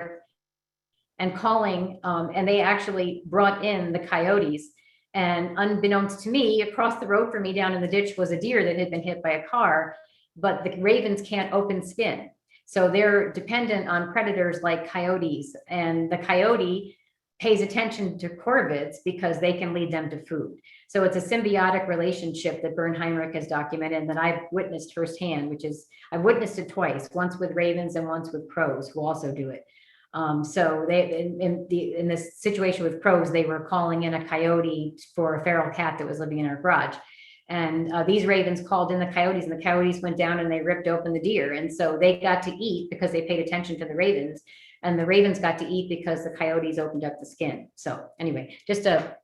and calling. And they actually brought in the coyotes. And unbeknownst to me, across the road from me down in the ditch was a deer that had been hit by a car. But the ravens can't open skin. So they're dependent on predators like coyotes, and the coyote pays attention to corvids because they can lead them to food. So it's a symbiotic relationship that Bernd Heinrich has documented and that I've witnessed firsthand, which is, I've witnessed it twice, once with ravens and once with crows who also do it. So they, in this situation with crows, they were calling in a coyote for a feral cat that was living in our garage. And these ravens called in the coyotes, and the coyotes went down and they ripped open the deer. And so they got to eat because they paid attention to the ravens, and the ravens got to eat because the coyotes opened up the skin. So anyway, just a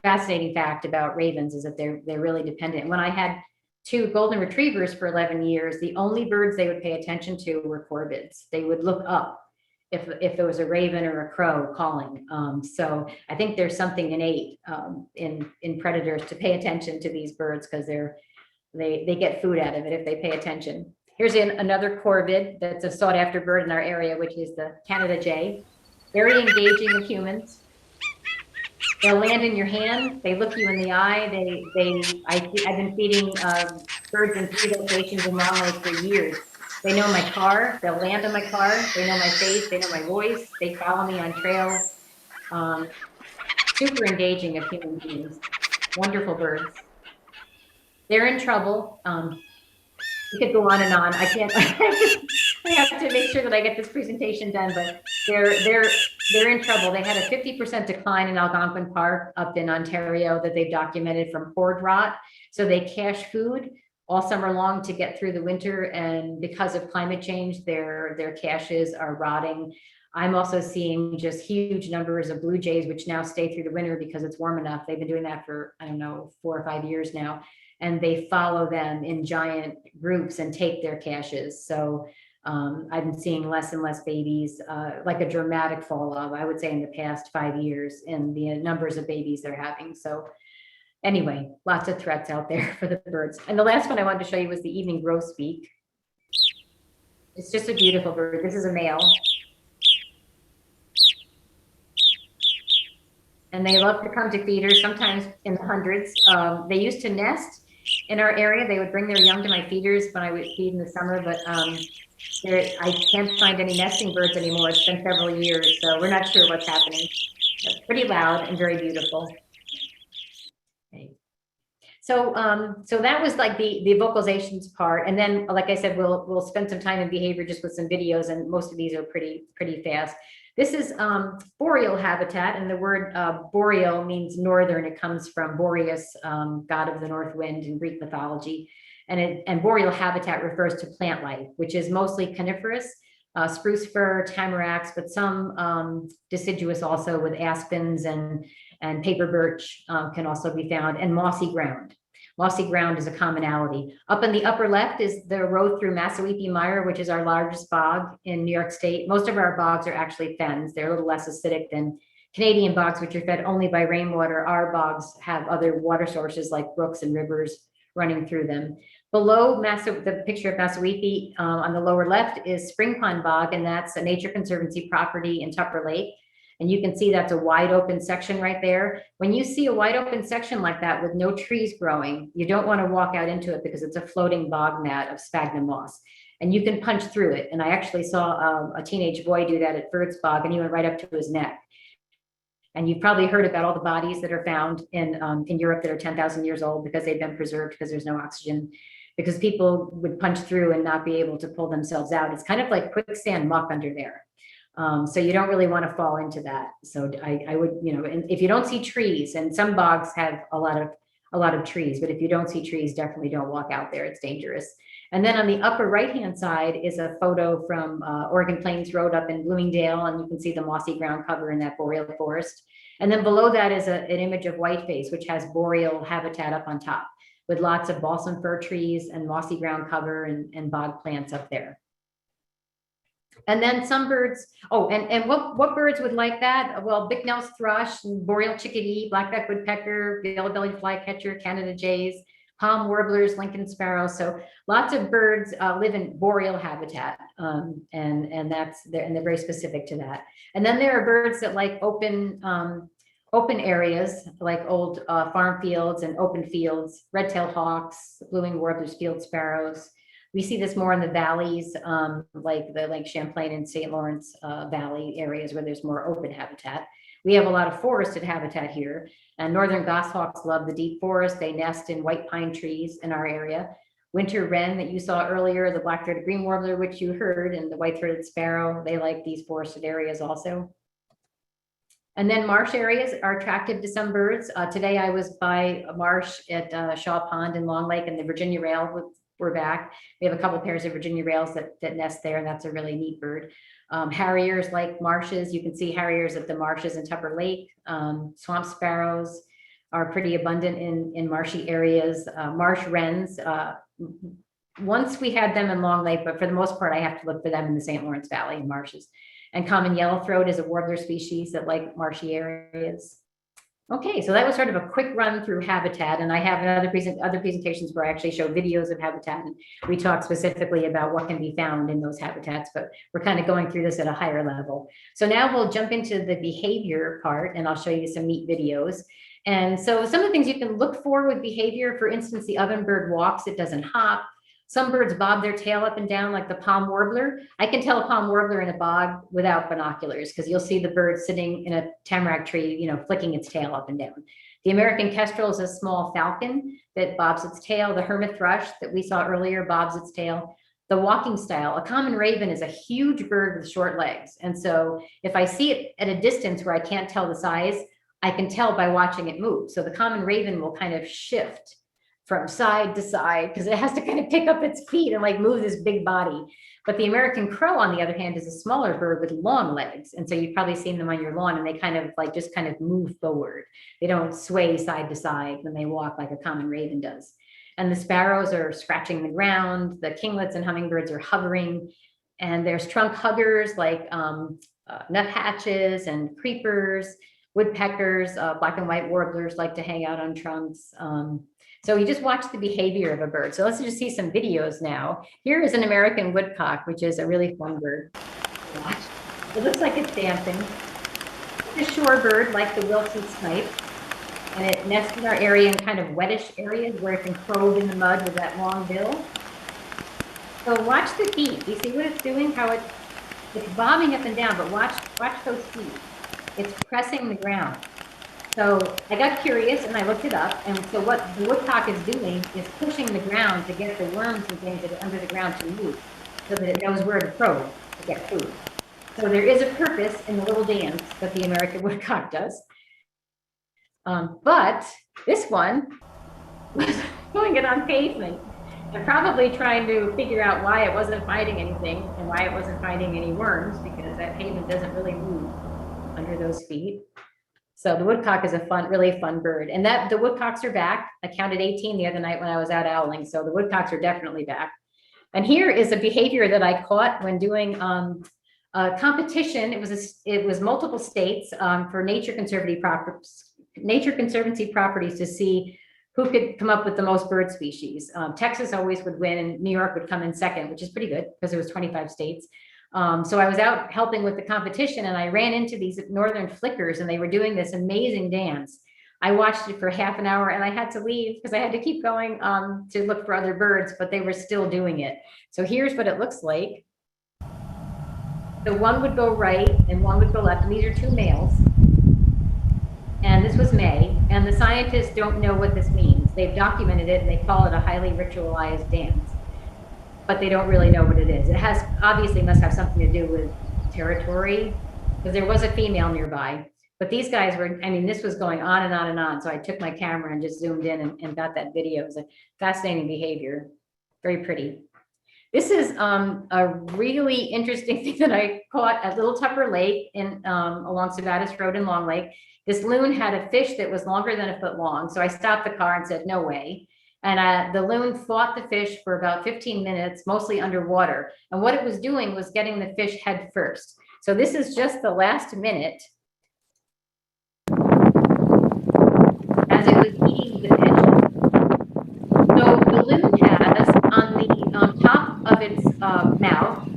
fascinating fact about ravens is that they're really dependent. When I had two golden retrievers for 11 years, the only birds they would pay attention to were corvids. They would look up if there was a raven or a crow calling. So I think there's something innate in predators to pay attention to these birds because they get food out of it if they pay attention. Here's another corvid that's a sought after bird in our area, which is the Canada jay. Very engaging with humans. They'll land in your hand. They look you in the eye. I've been feeding birds in 3 locations in Long Lake for years. They know my car. They'll land on my car. They know my face. They know my voice. They follow me on trails. Super engaging of human beings. Wonderful birds. They're in trouble. We could go on and on. I can't. I have to make sure that I get this presentation done. But they're in trouble. They had a 50% decline in Algonquin Park up in Ontario that they've documented from hoard rot. So they cache food all summer long to get through the winter, and because of climate change, their caches are rotting. I'm also seeing just huge numbers of blue jays, which now stay through the winter because it's warm enough. They've been doing that for, I don't know, 4 or 5 years now, and they follow them in giant groups and take their caches. So I've been seeing less and less babies, like a dramatic fall off, I would say, in the past 5 years in the numbers of babies they're having. So anyway, lots of threats out there for the birds. And the last one I wanted to show you was the evening grosbeak. It's just a beautiful bird. This is a male. And they love to come to feeders, sometimes in the hundreds. They used to nest in our area. They would bring their young to my feeders when I would feed in the summer, but I can't find any nesting birds anymore. It's been several years, so we're not sure what's happening. It's pretty loud and very beautiful. So that was like the vocalizations part. And then, like I said, we'll spend some time in behavior just with some videos, and most of these are pretty fast. This is Boreal Habitat, and the word boreal means northern. It comes from Boreas, god of the north wind in Greek mythology. And Boreal Habitat refers to plant life, which is mostly coniferous, spruce fir, tamaracks, but some deciduous also with aspens and paper birch can also be found, and mossy ground. Mossy ground is a commonality. Up in the upper left is the road through Massawepie Mire, which is our largest bog in New York State. Most of our bogs are actually fens. They're a little less acidic than Canadian bogs, which are fed only by rainwater. Our bogs have other water sources like brooks and rivers running through them. Below the picture of Massawepie on the lower left is Spring Pond Bog, and that's a Nature Conservancy property in Tupper Lake. And you can see that's a wide open section right there. When you see a wide open section like that with no trees growing, you don't want to walk out into it because it's a floating bog mat of sphagnum moss. and you can punch through it. And I actually saw a teenage boy do that at Würzburg, and he went right up to his neck. And you've probably heard about all the bodies that are found in Europe that are 10,000 years old because they've been preserved because there's no oxygen, because people would punch through and not be able to pull themselves out. It's kind of like quicksand muck under there. So you don't really want to fall into that. So I would, and if you don't see trees, and some bogs have a lot of trees, but if you don't see trees, definitely don't walk out there. It's dangerous. And then on the upper right-hand side is a photo from Oregon Plains Road up in Bloomingdale, and you can see the mossy ground cover in that boreal forest. And then below that is an image of Whiteface, which has boreal habitat up on top, with lots of balsam fir trees and mossy ground cover and bog plants up there. And then some birds, and what birds would like that? Well, Bicknell's thrush, boreal chickadee, black-backed woodpecker, yellow-bellied flycatcher, Canada jays, palm warblers, Lincoln sparrows. So lots of birds live in boreal habitat, and they're very specific to that. And then there are birds that like open areas, like old farm fields and open fields, red-tailed hawks, blue-winged warblers, field sparrows. We see this more in the valleys, like the Lake Champlain and St. Lawrence Valley areas where there's more open habitat. We have a lot of forested habitat here, and northern goshawks love the deep forest. They nest in white pine trees in our area. Winter wren that you saw earlier, the black-throated green warbler, which you heard, and the white-throated sparrow, they like these forested areas also. And then marsh areas are attractive to some birds. Today I was by a marsh at Shaw Pond in Long Lake, and the Virginia rail were back. We have a couple pairs of Virginia rails that nest there, and that's a really neat bird. Harriers like marshes. You can see harriers at the marshes in Tupper Lake. Swamp sparrows are pretty abundant in marshy areas. Marsh wrens, once we had them in Long Lake, but for the most part, I have to look for them in the St. Lawrence Valley and marshes. And common yellowthroat is a warbler species that like marshy areas. Okay, so that was sort of a quick run through habitat, and I have other presentations where I actually show videos of habitat, and we talk specifically about what can be found in those habitats, but we're kind of going through this at a higher level. So now we'll jump into the behavior part, and I'll show you some neat videos. And so some of the things you can look for with behavior, for instance, the ovenbird walks, it doesn't hop. Some birds bob their tail up and down like the palm warbler. I can tell a palm warbler in a bog without binoculars because you'll see the bird sitting in a tamarack tree, flicking its tail up and down. The American kestrel is a small falcon that bobs its tail. The hermit thrush that we saw earlier bobs its tail. The walking style, a common raven is a huge bird with short legs. And so if I see it at a distance where I can't tell the size, I can tell by watching it move. So the common raven will kind of shift from side to side because it has to kind of pick up its feet and like move this big body. But the American crow, on the other hand, is a smaller bird with long legs. And so you've probably seen them on your lawn, and they kind of like just kind of move forward. They don't sway side to side when they walk like a common raven does. And the sparrows are scratching the ground. The kinglets and hummingbirds are hovering. And there's trunk huggers like nuthatches and creepers, woodpeckers, black and white warblers like to hang out on trunks. So you just watch the behavior of a bird. So let's just see some videos now. Here is an American woodcock, which is a really fun bird to watch. It looks like it's dancing. It's a shore bird like the Wilson snipe, and it nests in our area in kind of wettish areas where it can probe in the mud with that long bill. So watch the feet. You see what it's doing? How it's bobbing up and down, but watch those feet. It's pressing the ground. So I got curious and I looked it up. And so what the woodcock is doing is pushing the ground to get the worms and things that are under the ground to move so that it knows where to probe to get food. So there is a purpose in the little dance that the American woodcock does. But this one was doing it on pavement and probably trying to figure out why it wasn't finding anything and why it wasn't finding any worms, because that pavement doesn't really move under those feet. So the woodcock is a really fun bird, and that the woodcocks are back. I counted 18 the other night when I was out owling. So the woodcocks are definitely back. And here is a behavior that I caught when doing a competition. It was multiple states for nature conservancy properties to see who could come up with the most bird species. Texas always would win, and New York would come in second, which is pretty good because there was 25 states. So I was out helping with the competition, and I ran into these northern flickers, and they were doing this amazing dance. I watched it for half an hour and I had to leave because I had to keep going to look for other birds, but they were still doing it. So here's what it looks like. So one would go right and one would go left, and these are two males. And this was May, and the scientists don't know what this means. They've documented it and they call it a highly ritualized dance, but they don't really know what it is. It has obviously must have something to do with territory, because there was a female nearby. But these guys were, I mean, this was going on and on and on. So I took my camera and just zoomed in and got that video. It was a fascinating behavior, very pretty. This is a really interesting thing that I caught at Little Tupper Lake in along Sabattis Road in Long Lake. This loon had a fish that was longer than a foot long. So I stopped the car and said, no way. And the loon fought the fish for about 15 minutes, mostly underwater. And what it was doing was getting the fish head first. So this is just the last minute as it was eating the fish. So the loon has on the top of its mouth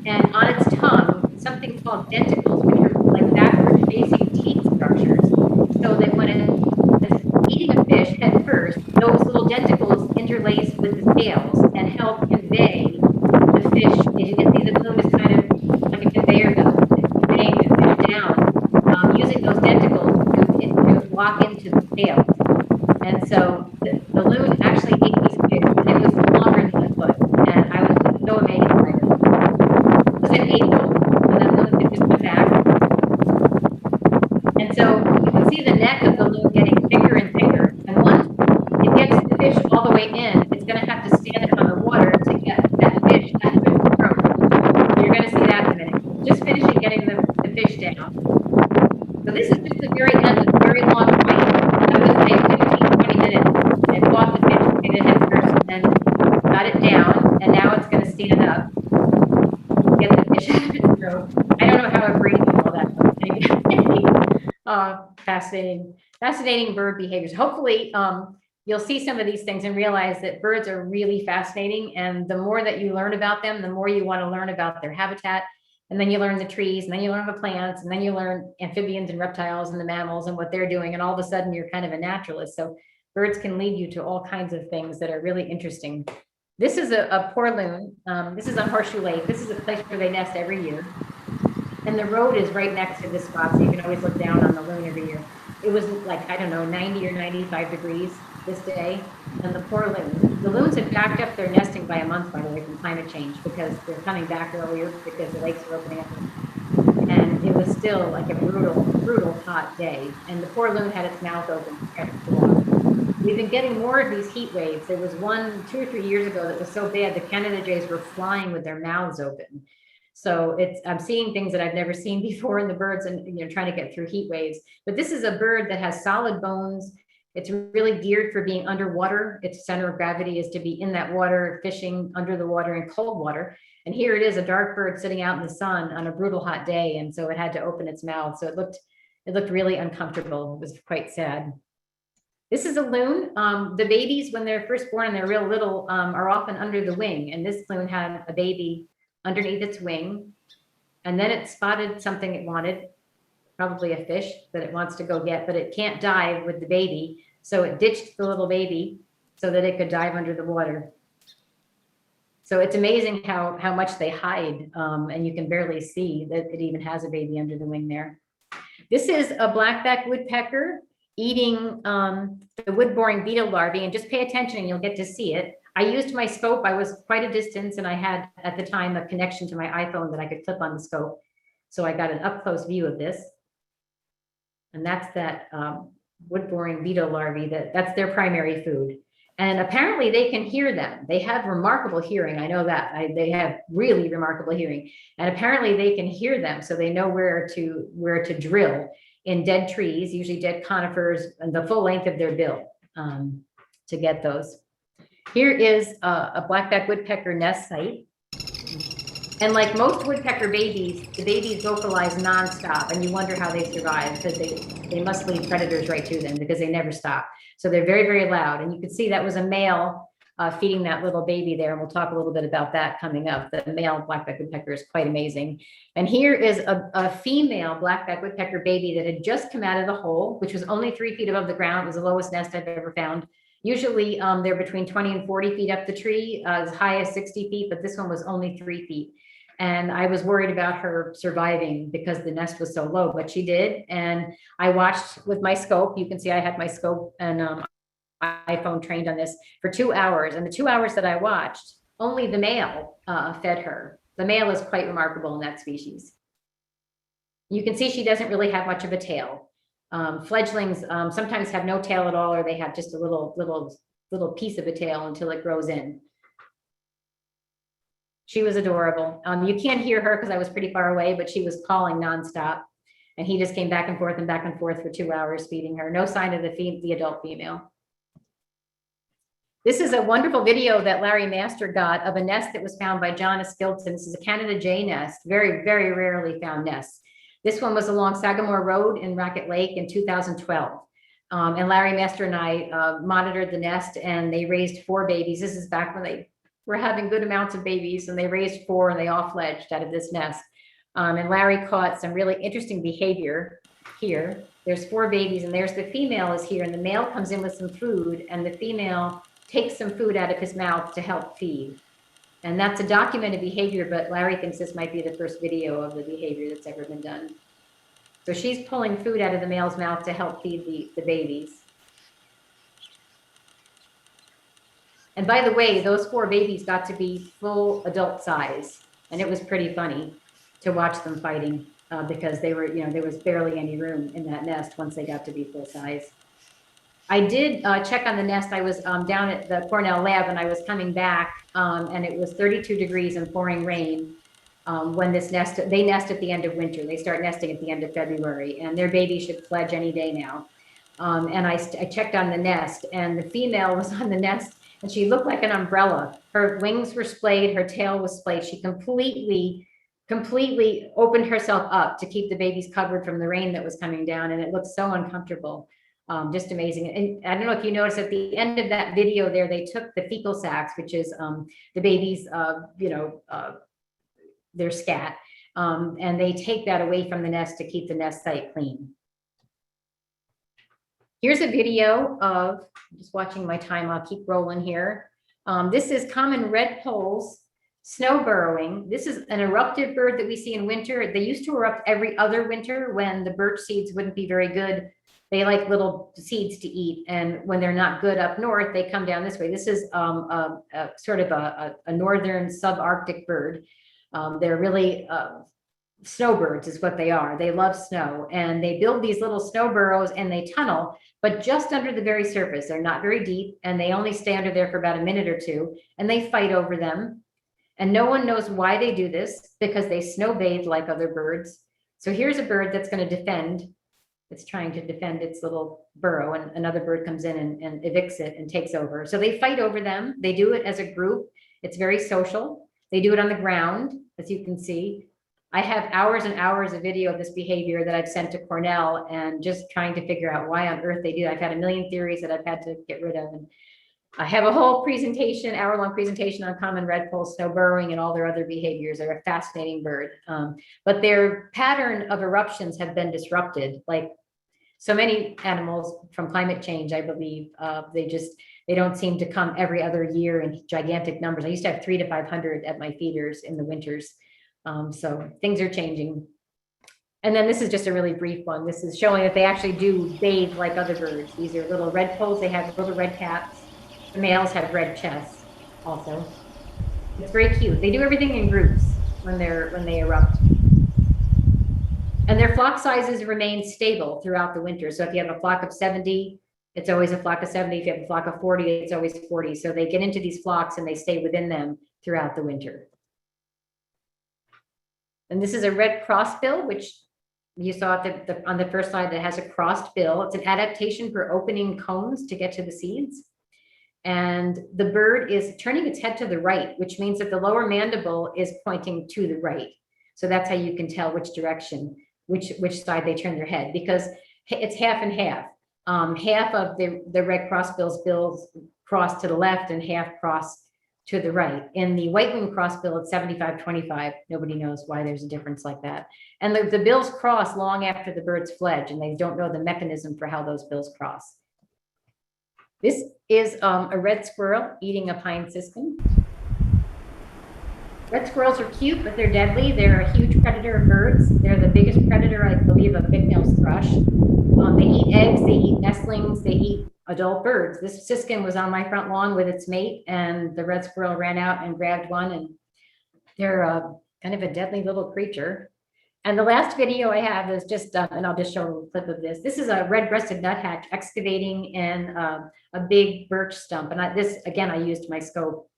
and on its tongue something called denticles, which are like backward facing teeth structures. So that when it is eating a fish head first, those little denticles interlace with the scales and help convey the fish. As you can see, the loon is kind of like a conveyor belt, conveying the fish down, using those tentacles to lock into the scales. And so the loon actually ate these fish, and it was longer than a foot. And I was so amazed by it. It was an April, and then the loon could just come back. And so you can see the neck of the loon getting thicker and thicker. And once it gets the fish all the way in, it's going to have to stand up on the water to get that fish out of its throat. You're going to see that in a minute. Just finishing getting the fish down. So this is just the very end of a very long fight. I would say 15, 20 minutes. It fought the fish, made it head first, and then got it down, and now it's going to stand up, get the fish out of its throat. I don't know how it breathes and all that. Fascinating bird behaviors. Hopefully, you'll see some of these things and realize that birds are really fascinating. And the more that you learn about them, the more you want to learn about their habitat. And then you learn the trees, and then you learn the plants, and then you learn amphibians and reptiles and the mammals and what they're doing. And all of a sudden you're kind of a naturalist. So birds can lead you to all kinds of things that are really interesting. This is a poor loon. This is on Horseshoe Lake. This is a place where they nest every year. And the road is right next to this spot, so you can always look down on the loon every year. It was like, I don't know, 90 or 95 degrees this day. And the poor loon, the loons had backed up their nesting by a month, by the way, from climate change, because they're coming back earlier because the lakes are opening up. And it was still like a brutal hot day. And the poor loon had its mouth open to try to cool off. We've been getting more of these heat waves. There was one 2 or 3 years ago that was so bad, the Canada jays were flying with their mouths open. So I'm seeing things that I've never seen before in the birds, and trying to get through heat waves. But this is a bird that has solid bones. It's really geared for being underwater. Its center of gravity is to be in that water, fishing under the water in cold water. And here it is, a dark bird sitting out in the sun on a brutal hot day. And so it had to open its mouth. So it looked really uncomfortable. It was quite sad. This is a loon. The babies, when they're first born and they're real little, are often under the wing. And this loon had a baby underneath its wing. And then it spotted something it wanted, probably a fish that it wants to go get, but it can't dive with the baby. So it ditched the little baby so that it could dive under the water. So it's amazing how much they hide, and you can barely see that it even has a baby under the wing there. This is a blackback woodpecker eating the wood-boring beetle larvae, and just pay attention and you'll get to see it. I used my scope. I was quite a distance, and I had at the time a connection to my iPhone that I could clip on the scope. So I got an up-close view of this. And that's that wood-boring beetle larvae, that's their primary food. And apparently they can hear them. They have remarkable hearing. I know that. They have really remarkable hearing. And apparently they can hear them, so they know where to drill in dead trees, usually dead conifers, and the full length of their bill to get those. Here is a blackback woodpecker nest site. And like most woodpecker babies, the babies vocalize nonstop, and you wonder how they survive, because they must lead predators right to them because they never stop. So they're very, very loud. And you can see that was a male feeding that little baby there. And we'll talk a little bit about that coming up. The male black-backed woodpecker is quite amazing. And here is a female black-backed woodpecker baby that had just come out of the hole, which was only 3 feet above the ground. It was the lowest nest I've ever found. Usually they're between 20 and 40 feet up the tree, as high as 60 feet, but this one was only 3 feet. And I was worried about her surviving because the nest was so low, but she did. And I watched with my scope. You can see I had my scope and iPhone trained on this for 2 hours. And the 2 hours that I watched, only the male fed her. The male is quite remarkable in that species. You can see she doesn't really have much of a tail. Fledglings sometimes have no tail at all, or they have just a little piece of a tail until it grows in. She was adorable. You can't hear her because I was pretty far away, but she was calling nonstop. And he just came back and forth for 2 hours feeding her. No sign of the adult female. This is a wonderful video that Larry Master got of a nest that was found by John Skilton. This is a Canada Jay nest, very, very rarely found nest. This one was along Sagamore Road in Racket Lake in 2012. And Larry Master and I monitored the nest, and they raised 4 babies. This is back when they were having good amounts of babies, and they raised 4 and they all fledged out of this nest. And Larry caught some really interesting behavior here. There's 4 babies, and there's the female is here, and the male comes in with some food, and the female takes some food out of his mouth to help feed. And that's a documented behavior, but Larry thinks this might be the first video of the behavior that's ever been done. So she's pulling food out of the male's mouth to help feed the babies. And by the way, those 4 babies got to be full adult size. And it was pretty funny to watch them fighting because they were, there was barely any room in that nest once they got to be full size. I did check on the nest. I was down at the Cornell lab, and I was coming back and it was 32 degrees and pouring rain when they nest at the end of winter. They start nesting at the end of February, and their baby should fledge any day now. And I checked on the nest, and the female was on the nest, and she looked like an umbrella. Her wings were splayed, her tail was splayed. She completely opened herself up to keep the babies covered from the rain that was coming down, and it looked so uncomfortable. Just amazing. And I don't know if you noticed at the end of that video there, they took the fecal sacs, which is the baby's, their scat, and they take that away from the nest to keep the nest site clean. Here's a video of, I'm just watching my time, I'll keep rolling here. This is common red poles snow burrowing. This is an eruptive bird that we see in winter. They used to erupt every other winter when the birch seeds wouldn't be very good. They like little seeds to eat, and when they're not good up north, they come down this way. This is sort of a northern subarctic bird. They're really snowbirds is what they are. They love snow, and they build these little snow burrows, and they tunnel, but just under the very surface. They're not very deep, and they only stay under there for about a minute or two, and they fight over them. And no one knows why they do this, because they snow bathe like other birds. So here's a bird that's going to defend. It's trying to defend its little burrow, and another bird comes in and evicts it and takes over. So they fight over them. They do it as a group. It's very social. They do it on the ground, as you can see. I have hours and hours of video of this behavior that I've sent to Cornell, and just trying to figure out why on earth they do that. I've had a million theories that I've had to get rid of. And I have a whole presentation, hour-long presentation on common red pole snow burrowing and all their other behaviors. They're a fascinating bird. But their pattern of eruptions have been disrupted. Like so many animals from climate change, I believe, they don't seem to come every other year in gigantic numbers. I used to have 300 to 500 at my feeders in the winters. So things are changing. And then this is just a really brief one. This is showing that they actually do bathe like other birds. These are little red poles. They have little red caps. The males have red chests also. It's very cute. They do everything in groups when they erupt. And their flock sizes remain stable throughout the winter. So if you have a flock of 70, it's always a flock of 70. If you have a flock of 40, it's always 40. So they get into these flocks and they stay within them throughout the winter. And this is a red crossbill, which you saw on the first slide that has a crossed bill. It's an adaptation for opening cones to get to the seeds. And the bird is turning its head to the right, which means that the lower mandible is pointing to the right. So that's how you can tell which direction, which side they turn their head, because it's half and half. Half of the red crossbill's cross to the left and half cross to the right. In the white-winged crossbill, it's 75-25. Nobody knows why there's a difference like that. And the bills cross long after the birds fledge, and they don't know the mechanism for how those bills cross. This is a red squirrel eating a pine siskin. Red squirrels are cute, but they're deadly. They're a huge predator of birds. They're the biggest predator, I believe, of Bicknell's thrush. They eat eggs, they eat nestlings, they eat adult birds. This siskin was on my front lawn with its mate, and the red squirrel ran out and grabbed one, and they're kind of a deadly little creature. And the last video I have is just, and I'll just show a clip of this. This is a red-breasted nuthatch excavating in a big birch stump. And this, again, I used my scope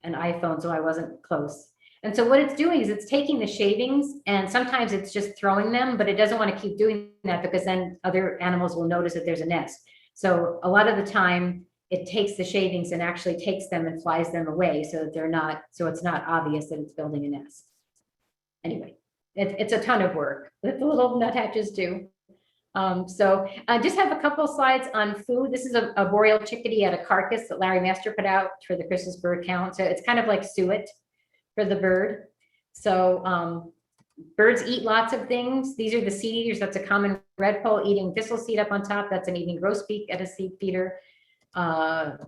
and iPhone, so I wasn't close. And so what it's doing is it's taking the shavings, and sometimes it's just throwing them, but it doesn't want to keep doing that because then other animals will notice that there's a nest. So a lot of the time it takes the shavings and actually takes them and flies them away so that they're not, so it's not obvious that it's building a nest. Anyway, it's a ton of work that the little nuthatches do. So I just have a couple slides on food. This is a boreal chickadee at a carcass that Larry Master put out for the Christmas bird count. So it's kind of like suet for the bird. So birds eat lots of things. These are the seed eaters. That's a common redpoll eating thistle seed up on top. That's an eating grosbeak at a seed feeder.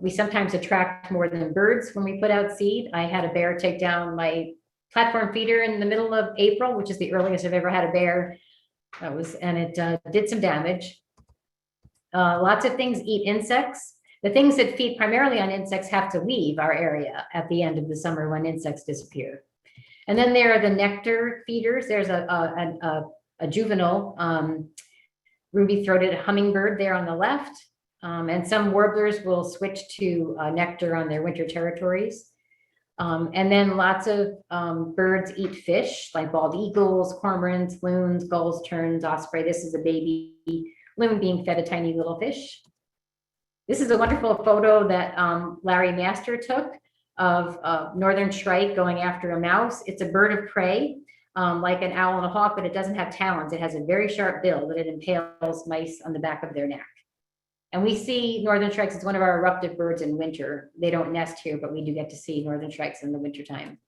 We sometimes attract more than birds when we put out seed. I had a bear take down my platform feeder in the middle of April, which is the earliest I've ever had a bear. And it did some damage. Lots of things eat insects. The things that feed primarily on insects have to leave our area at the end of the summer when insects disappear. And then there are the nectar feeders. There's a juvenile ruby-throated hummingbird there on the left. And some warblers will switch to nectar on their winter territories. And then lots of birds eat fish, like bald eagles, cormorants, loons, gulls, terns, osprey. This is a baby loon being fed a tiny little fish. This is a wonderful photo that Larry Master took of northern shrike going after a mouse. It's a bird of prey, like an owl and a hawk, but it doesn't have talons. It has a very sharp bill that it impales mice on the back of their neck. And we see northern shrikes as one of our eruptive birds in winter. They don't nest here, but we do get to see northern shrikes in the wintertime.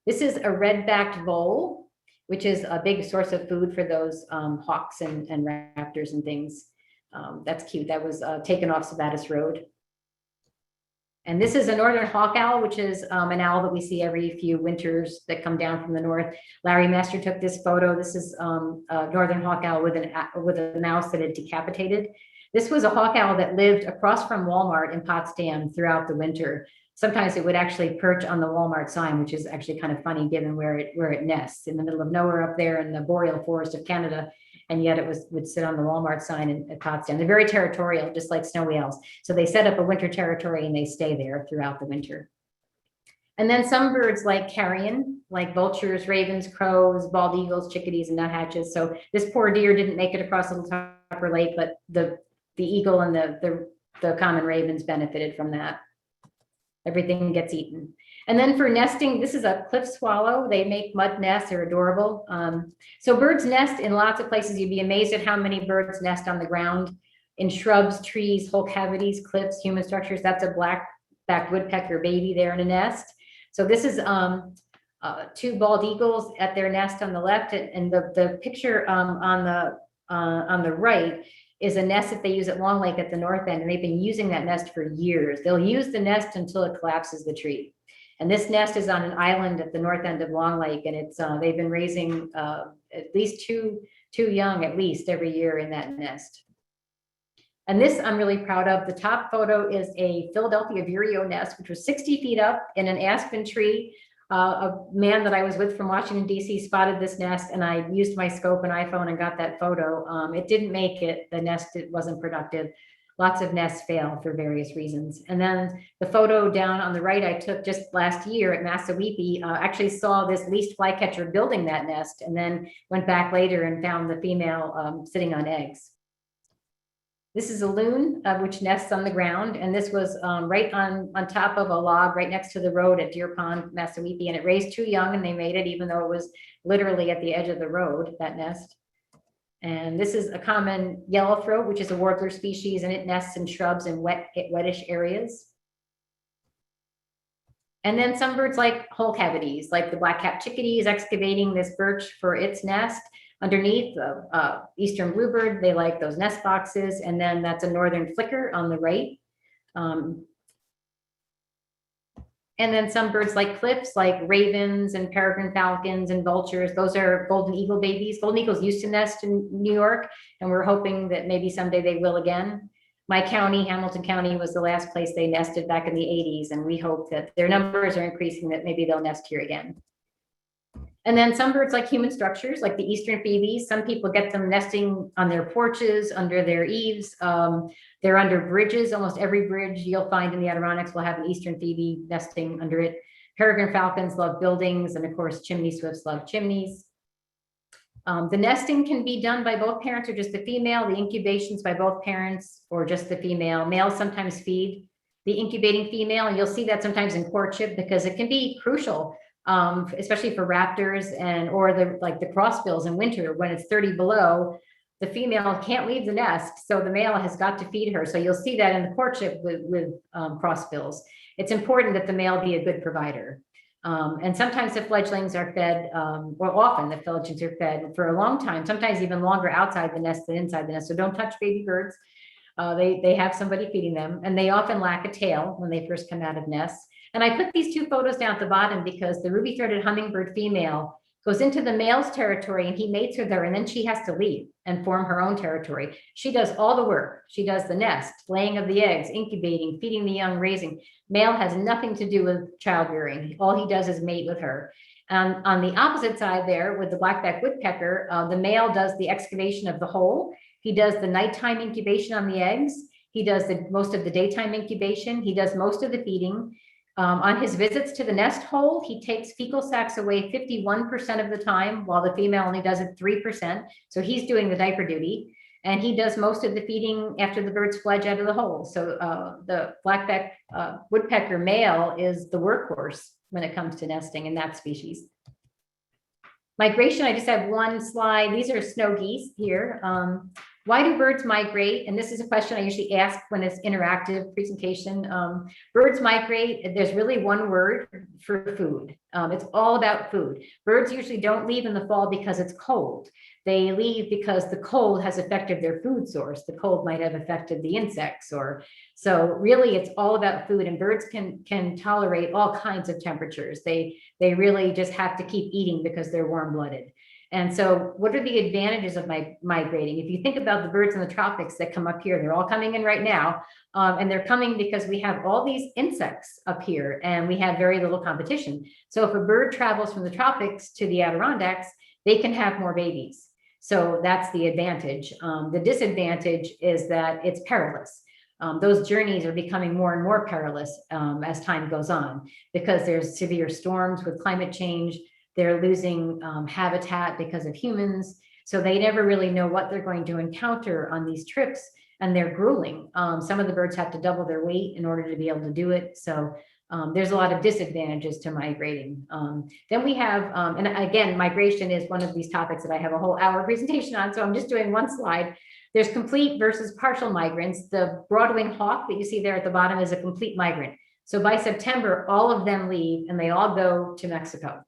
This is a red-backed vole, which is a big source of food for those hawks and raptors and things. That's cute. That was taken off Sabatis Road. And this is a northern hawk owl, which is an owl that we see every few winters that come down from the north. Larry Master took this photo. This is a northern hawk owl with a mouse that had decapitated. This was a hawk owl that lived across from Walmart in Potsdam throughout the winter. Sometimes it would actually perch on the Walmart sign, which is actually kind of funny given where it nests in the middle of nowhere up there in the boreal forest of Canada. And yet it would sit on the Walmart sign at Potsdam. They're very territorial, just like snowy owls. So they set up a winter territory and they stay there throughout the winter. And then some birds like carrion, like vultures, ravens, crows, bald eagles, chickadees, and nuthatches. So this poor deer didn't make it across Little Tupper Lake, but the eagle and the common ravens benefited from that. Everything gets eaten. And then for nesting, this is a cliff swallow. They make mud nests. They're adorable. So birds nest in lots of places. You'd be amazed at how many birds nest on the ground, in shrubs, trees, whole cavities, cliffs, human structures. That's a black-backed woodpecker baby there in a nest. So this is two bald eagles at their nest on the left, and the picture on the right is a nest that they use at Long Lake at the north end, and they've been using that nest for years. They'll use the nest until it collapses the tree. And this nest is on an island at the north end of Long Lake, and it's they've been raising at least two young at least every year in that nest. And this I'm really proud of. The top photo is a Philadelphia vireo nest, which was 60 feet up in an aspen tree. A man that I was with from Washington, D.C. spotted this nest, and I used my scope and iPhone and got that photo. It didn't make it. The nest, it wasn't productive. Lots of nests fail for various reasons. And then the photo down on the right I took just last year at Massaweepy, actually saw this least flycatcher building that nest, and then went back later and found the female sitting on eggs. This is a loon, which nests on the ground. And this was right on top of a log right next to the road at Deer Pond, Massaweepy. And it raised two young, and they made it, even though it was literally at the edge of the road, that nest. And this is a common yellowthroat, which is a warbler species, and it nests in shrubs and wettish areas. And then some birds like hole cavities, like the black-capped chickadee is excavating this birch for its nest. Underneath, the eastern bluebird, they like those nest boxes. And then that's a northern flicker on the right. And then some birds like cliffs, like ravens and peregrine falcons and vultures. Those are golden eagle babies. Golden eagles used to nest in New York, and we're hoping that maybe someday they will again. My county, Hamilton County, was the last place they nested back in the 80s, and we hope that their numbers are increasing, that maybe they'll nest here again. And then some birds like human structures, like the eastern phoebes. Some people get them nesting on their porches, under their eaves. They're under bridges. Almost every bridge you'll find in the Adirondacks will have an eastern phoebe nesting under it. Peregrine falcons love buildings, and of course, chimney swifts love chimneys. The nesting can be done by both parents or just the female. The incubations by both parents or just the female. Males sometimes feed the incubating female, and you'll see that sometimes in courtship because it can be crucial. Especially for raptors or the crossbills in winter when it's 30 below, the female can't leave the nest, so the male has got to feed her. So you'll see that in the courtship with crossbills. It's important that the male be a good provider. And sometimes the fledglings are fed, or often the fledglings are fed for a long time, sometimes even longer outside the nest than inside the nest. So don't touch baby birds. They have somebody feeding them, and they often lack a tail when they first come out of nests. And I put these two photos down at the bottom because the ruby-throated hummingbird female goes into the male's territory and he mates with her, and then she has to leave and form her own territory. She does all the work. She does the nest, laying of the eggs, incubating, feeding the young, raising. Male has nothing to do with child rearing. All he does is mate with her. On the opposite side there with the black-backed woodpecker, the male does the excavation of the hole. He does the nighttime incubation on the eggs. He does most of the daytime incubation. He does most of the feeding. On his visits to the nest hole, he takes fecal sacs away 51% of the time, while the female only does it 3%. So he's doing the diaper duty, and he does most of the feeding after the birds fledge out of the hole. So the black-backed woodpecker male is the workhorse when it comes to nesting in that species. Migration, I just have one slide. These are snow geese here. Why do birds migrate? And this is a question I usually ask when it's interactive presentation. Birds migrate, there's really one word for food. It's all about food. Birds usually don't leave in the fall because it's cold. They leave because the cold has affected their food source. The cold might have affected the insects, so really it's all about food, and birds can tolerate all kinds of temperatures. They really just have to keep eating because they're warm-blooded. And so what are the advantages of migrating? If you think about the birds in the tropics that come up here, they're all coming in right now. And they're coming because we have all these insects up here and we have very little competition. So if a bird travels from the tropics to the Adirondacks, they can have more babies. So that's the advantage. The disadvantage is that it's perilous. Those journeys are becoming more and more perilous as time goes on because there's severe storms with climate change. They're losing habitat because of humans. So they never really know what they're going to encounter on these trips, and they're grueling. Some of the birds have to double their weight in order to be able to do it. So there's a lot of disadvantages to migrating. Then we have, and again, migration is one of these topics that I have a whole hour presentation on. So I'm just doing one slide. There's complete versus partial migrants. The broadwing hawk that you see there at the bottom is a complete migrant. So by September, all of them leave and they all go to Mexico.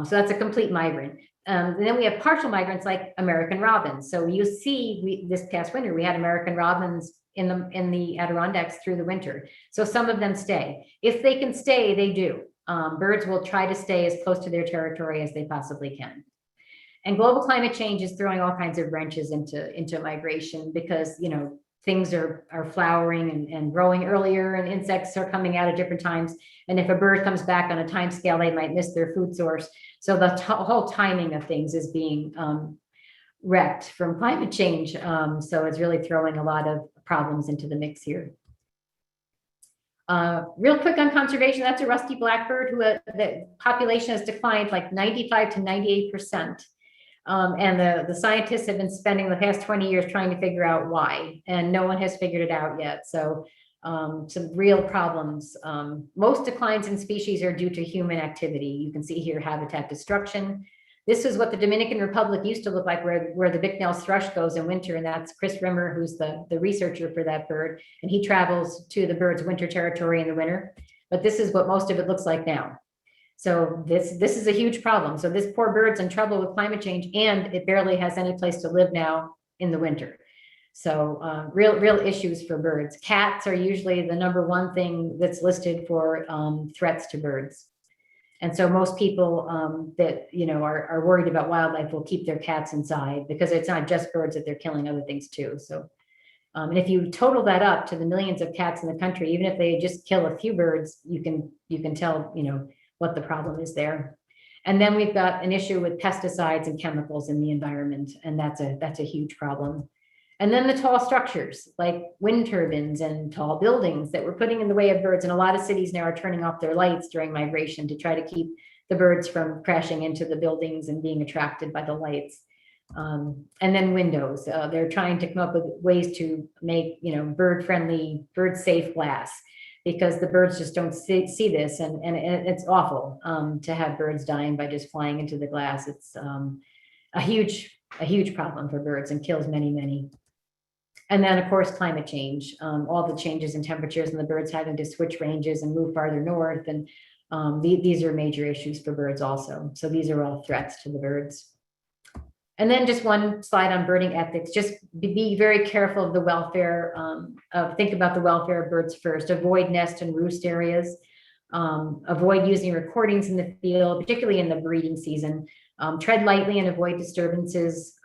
So that's a complete migrant. And then we have partial migrants like American robins. So you see, this past winter, we had American robins in the Adirondacks through the winter. So some of them stay. If they can stay, they do. Birds will try to stay as close to their territory as they possibly can. And global climate change is throwing all kinds of wrenches into migration because, you know, things are flowering and growing earlier, and insects are coming out at different times. And if a bird comes back on a time scale, they might miss their food source. So the whole timing of things is being wrecked from climate change. So it's really throwing a lot of problems into the mix here. Real quick on conservation, that's a rusty blackbird who the population has declined like 95 to 98%. And the scientists have been spending the past 20 years trying to figure out why, and no one has figured it out yet. So some real problems. Most declines in species are due to human activity. You can see here habitat destruction. This is what the Dominican Republic used to look like, where the Bicknell thrush goes in winter, and that's Chris Rimmer, who's the researcher for that bird, and he travels to the bird's winter territory in the winter. but this is what most of it looks like now. So this is a huge problem. So this poor bird's in trouble with climate change, and it barely has any place to live now in the winter. So real issues for birds. Cats are usually the #1 thing that's listed for threats to birds. And so most people that, you know, are worried about wildlife will keep their cats inside, because it's not just birds that they're killing, other things too. So, and if you total that up to the millions of cats in the country, even if they just kill a few birds, you can tell, you know, what the problem is there. And then we've got an issue with pesticides and chemicals in the environment, and that's a huge problem. And then the tall structures like wind turbines and tall buildings that we're putting in the way of birds. And a lot of cities now are turning off their lights during migration to try to keep the birds from crashing into the buildings and being attracted by the lights. And then windows. They're trying to come up with ways to make, you know, bird-friendly, bird-safe glass, because the birds just don't see this. And it's awful to have birds dying by just flying into the glass. It's a huge problem for birds and kills many. And then, of course, climate change, all the changes in temperatures and the birds having to switch ranges and move farther north. And these are major issues for birds also. So these are all threats to the birds. And then just one slide on birding ethics. Just be very careful of the welfare, think about the welfare of birds first. Avoid nest and roost areas. Avoid using recordings in the field, particularly in the breeding season. Tread lightly and avoid disturbances.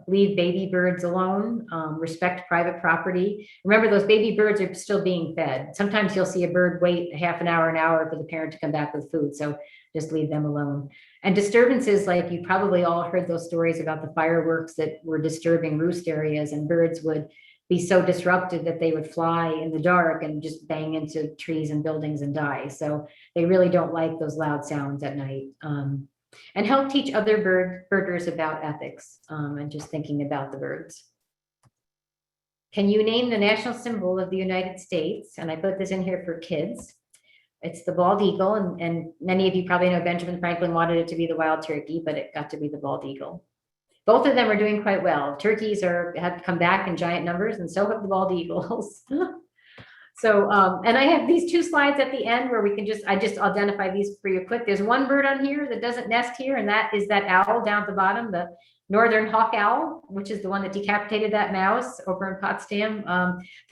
Leave baby birds alone. Respect private property. Remember, those baby birds are still being fed. Sometimes you'll see a bird wait half an hour for the parent to come back with food. So just leave them alone. And disturbances, like you probably all heard those stories about the fireworks that were disturbing roost areas, and birds would be so disrupted that they would fly in the dark and just bang into trees and buildings and die. So they really don't like those loud sounds at night. And help teach other birders about ethics and just thinking about the birds. Can you name the national symbol of the United States? And I put this in here for kids. It's the bald eagle, and many of you probably know Benjamin Franklin wanted it to be the wild turkey, but it got to be the bald eagle. Both of them are doing quite well. Turkeys have come back in giant numbers, and so have the bald eagles. So, and I have these 2 slides at the end where we can I just identify these for you quick. There's one bird on here that doesn't nest here, and that is that owl down at the bottom, the northern hawk owl, which is the one that decapitated that mouse over in Potsdam.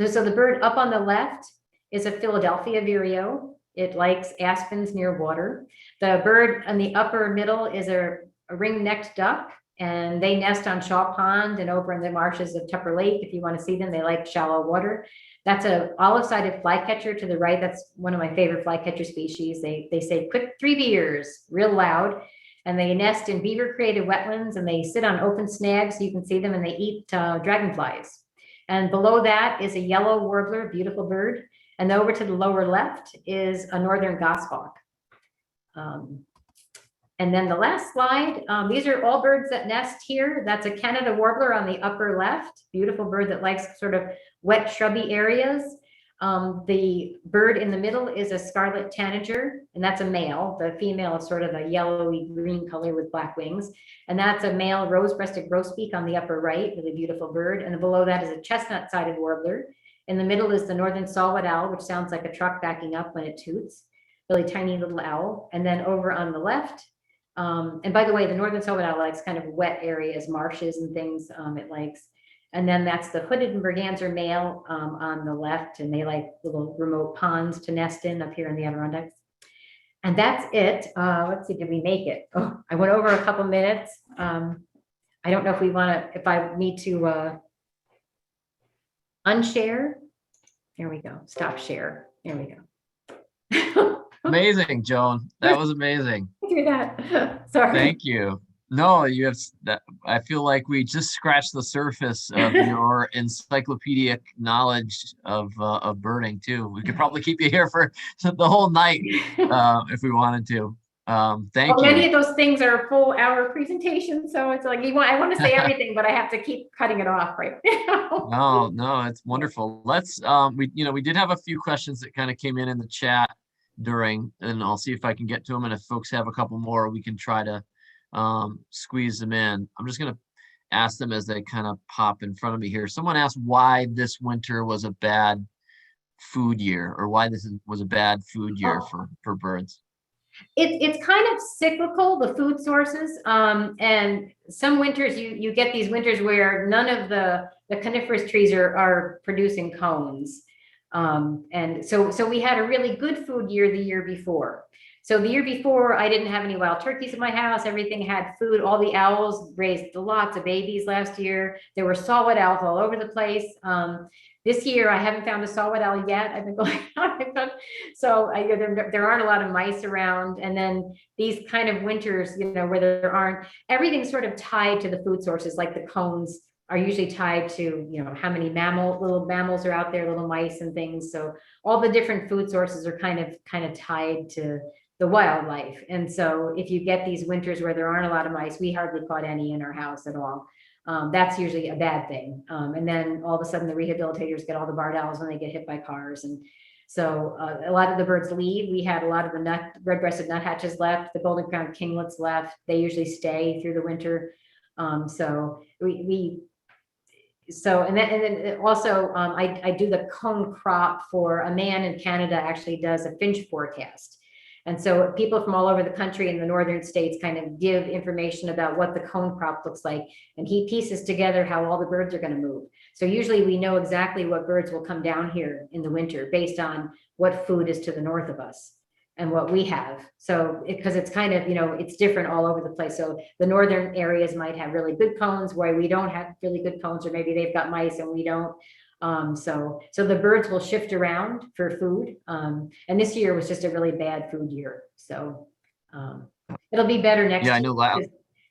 So the bird up on the left is a Philadelphia vireo. It likes aspens near water. The bird on the upper middle is a ring-necked duck, and they nest on Shaw Pond and over in the marshes of Tupper Lake. If you want to see them, they like shallow water. That's a olive-sided flycatcher to the right. That's one of my favorite flycatcher species. They say quick 3 beers real loud, and they nest in beaver-created wetlands, and they sit on open snags so you can see them, and they eat dragonflies. And below that is a yellow warbler, beautiful bird. And over to the lower left is a northern goshawk. And then the last slide, these are all birds that nest here. That's a Canada warbler on the upper left, beautiful bird that likes sort of wet shrubby areas. The bird in the middle is a scarlet tanager, and that's a male. The female is sort of a yellowy green color with black wings. And that's a male rose-breasted grosbeak on the upper right, really beautiful bird. And below that is a chestnut-sided warbler. In the middle is the northern saw-whet owl, which sounds like a truck backing up when it toots, really tiny little owl. And then over on the left, and by the way, the northern saw-whet owl likes kind of wet areas, marshes and things it likes. And then that's the hooded merganser male on the left, and they like little remote ponds to nest in up here in the Adirondacks. And that's it. Let's see, did we make it? Oh, I went over a couple minutes. I don't know if I need to unshare. There we go. Stop share. There we go. Amazing, Joan. That was amazing. Do that. Sorry. Thank you. No, you have. I feel like we just scratched the surface of your encyclopedic knowledge of birding too. We could probably keep you here for the whole night if we wanted to. Thank you. Many of those things are full hour presentations, so it's like I want to say everything, but I have to keep cutting it off right now. No, it's wonderful. Let's we did have a few questions that kind of came in the chat during, and I'll see if I can get to them. And if folks have a couple more, we can try to squeeze them in. I'm just going to ask them as they kind of pop in front of me here. Someone asked why this winter was a bad food year, or why was a bad food year for birds? It's kind of cyclical, the food sources. And some winters you get these winters where none of the coniferous trees are producing cones. And so we had a really good food year the year before. So the year before, I didn't have any wild turkeys in my house. Everything had food. All the owls raised lots of babies last year. There were saw-whet owls all over the place. This year, I haven't found a saw-whet owl yet. I've been going on. So there aren't a lot of mice around. And then these kind of winters, where there aren't, everything's sort of tied to the food sources, like the cones are usually tied to, how many little mammals are out there, little mice and things. So all the different food sources are kind of tied to the wildlife. And so if you get these winters where there aren't a lot of mice, we hardly caught any in our house at all. That's usually a bad thing. And then all of a sudden the rehabilitators get all the barred owls when they get hit by cars. And so a lot of the birds leave. We had a lot of the red-breasted nuthatches left, the golden crowned kinglets left. They usually stay through the winter. So and then also I do the cone crop for a man in Canada actually does a finch forecast. And so people from all over the country in the northern states kind of give information about what the cone crop looks like. And he pieces together how all the birds are going to move. So usually we know exactly what birds will come down here in the winter based on what food is to the north of us and what we have. So because it's kind of, it's different all over the place. So the northern areas might have really good cones where we don't have really good cones, or maybe they've got mice and we don't. So the birds will shift around for food. And this year was just a really bad food year. So it'll be better next year. I know.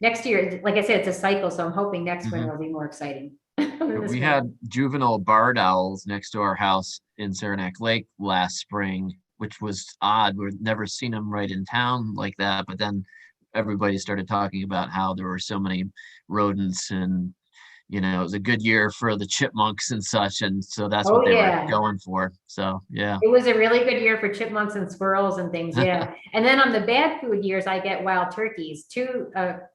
Next year, like I said, it's a cycle. So I'm hoping next winter will be more exciting. We had juvenile barred owls next to our house in Saranac Lake last spring, which was odd. We've never seen them right in town like that. But then everybody started talking about how there were so many rodents, and it was a good year for the chipmunks and such. And so that's what they were going for. So, yeah. It was a really good year for chipmunks and squirrels and things. Yeah. And then on the bad food years, I get wild turkeys too.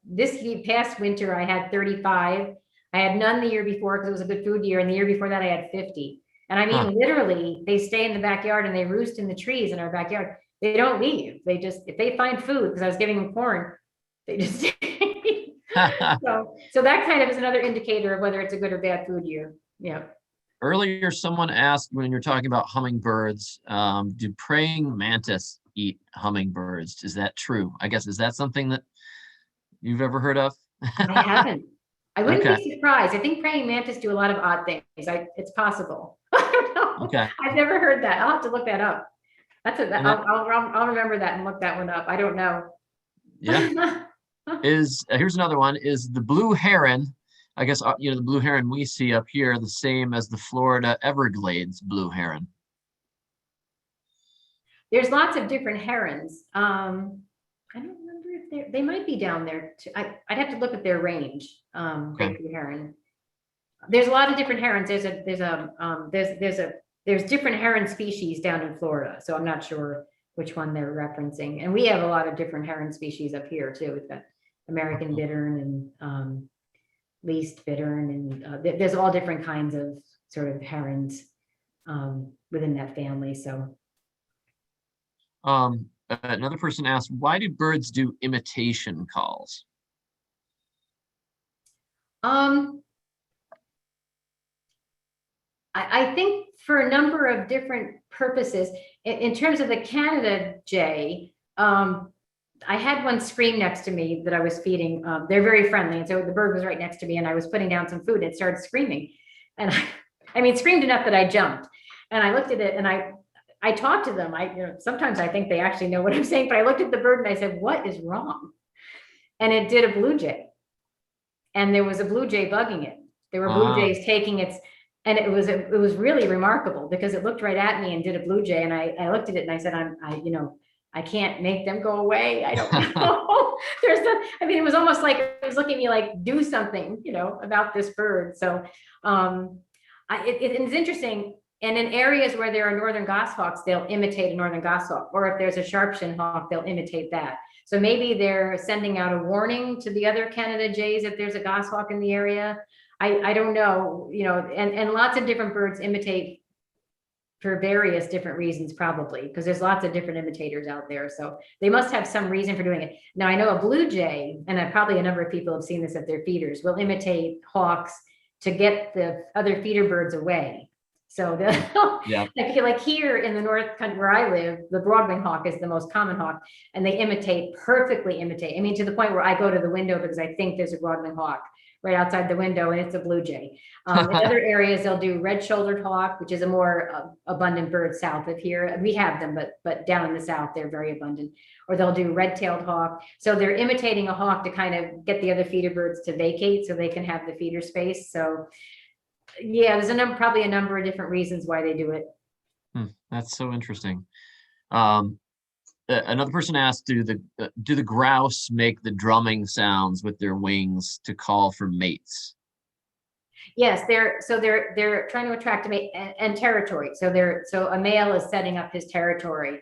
This past winter, I had 35. I had none the year before because it was a good food year. And the year before that, I had 50. And I mean, literally, they stay in the backyard and they roost in the trees in our backyard. They don't leave. They just, if they find food, because I was giving them corn, they just so that kind of is another indicator of whether it's a good or bad food year. Yeah. Earlier, someone asked, when you're talking about hummingbirds, do praying mantis eat hummingbirds? Is that true? I guess, is that something that you've ever heard of? I haven't. I wouldn't be surprised. I think praying mantis do a lot of odd things. It's possible. I don't know. Okay. I've never heard that. I'll have to look that up. I'll remember that and look that one up. I don't know. Yeah. Here's another one. Is the blue heron, I guess, the blue heron we see up here, the same as the Florida Everglades blue heron? There's lots of different herons. I don't remember if they might be down there too. I'd have to look at their range. Blue heron. There's a lot of different herons. There's different heron species down in Florida. So I'm not sure which one they're referencing. And we have a lot of different heron species up here too. We've got American bittern and least bittern, and there's all different kinds of sort of herons within that family. So another person asked, why do birds do imitation calls? I think for a number of different purposes. In terms of the Canada jay, I had one scream next to me that I was feeding. They're very friendly. And so the bird was right next to me and I was putting down some food and it started screaming. And screamed enough that I jumped. And I looked at it and I talked to them. Sometimes I think they actually know what I'm saying, but I looked at the bird and I said, what is wrong? And it did a blue jay. And there was a blue jay bugging it. There were blue jays taking its, and it was really remarkable because it looked right at me and did a blue jay. And I looked at it and I said, I can't make them go away. I don't know. It was almost like it was looking at me like, do something, about this bird. So it's interesting. And in areas where there are northern goshawks, they'll imitate a northern goshawk. Or if there's a sharp-shinned hawk, they'll imitate that. So maybe they're sending out a warning to the other Canada jays if there's a goshawk in the area. I don't know, and lots of different birds imitate for various different reasons, probably, because there's lots of different imitators out there. So they must have some reason for doing it. Now, I know a blue jay, and probably a number of people have seen this at their feeders, will imitate hawks to get the other feeder birds away. So Yeah. like here in the north country where I live, the broadwing hawk is the most common hawk, and they perfectly imitate. I mean, to the point where I go to the window because I think there's a broadwing hawk right outside the window, and it's a blue jay. In other areas, they'll do red-shouldered hawk, which is a more abundant bird south of here. We have them, but down in the south, they're very abundant. Or they'll do red-tailed hawk. So they're imitating a hawk to kind of get the other feeder birds to vacate so they can have the feeder space. So yeah, there's probably a number of different reasons why they do it. That's so interesting. Another person asked, do the grouse make the drumming sounds with their wings to call for mates? Yes, they're trying to attract a mate and territory. So a male is setting up his territory.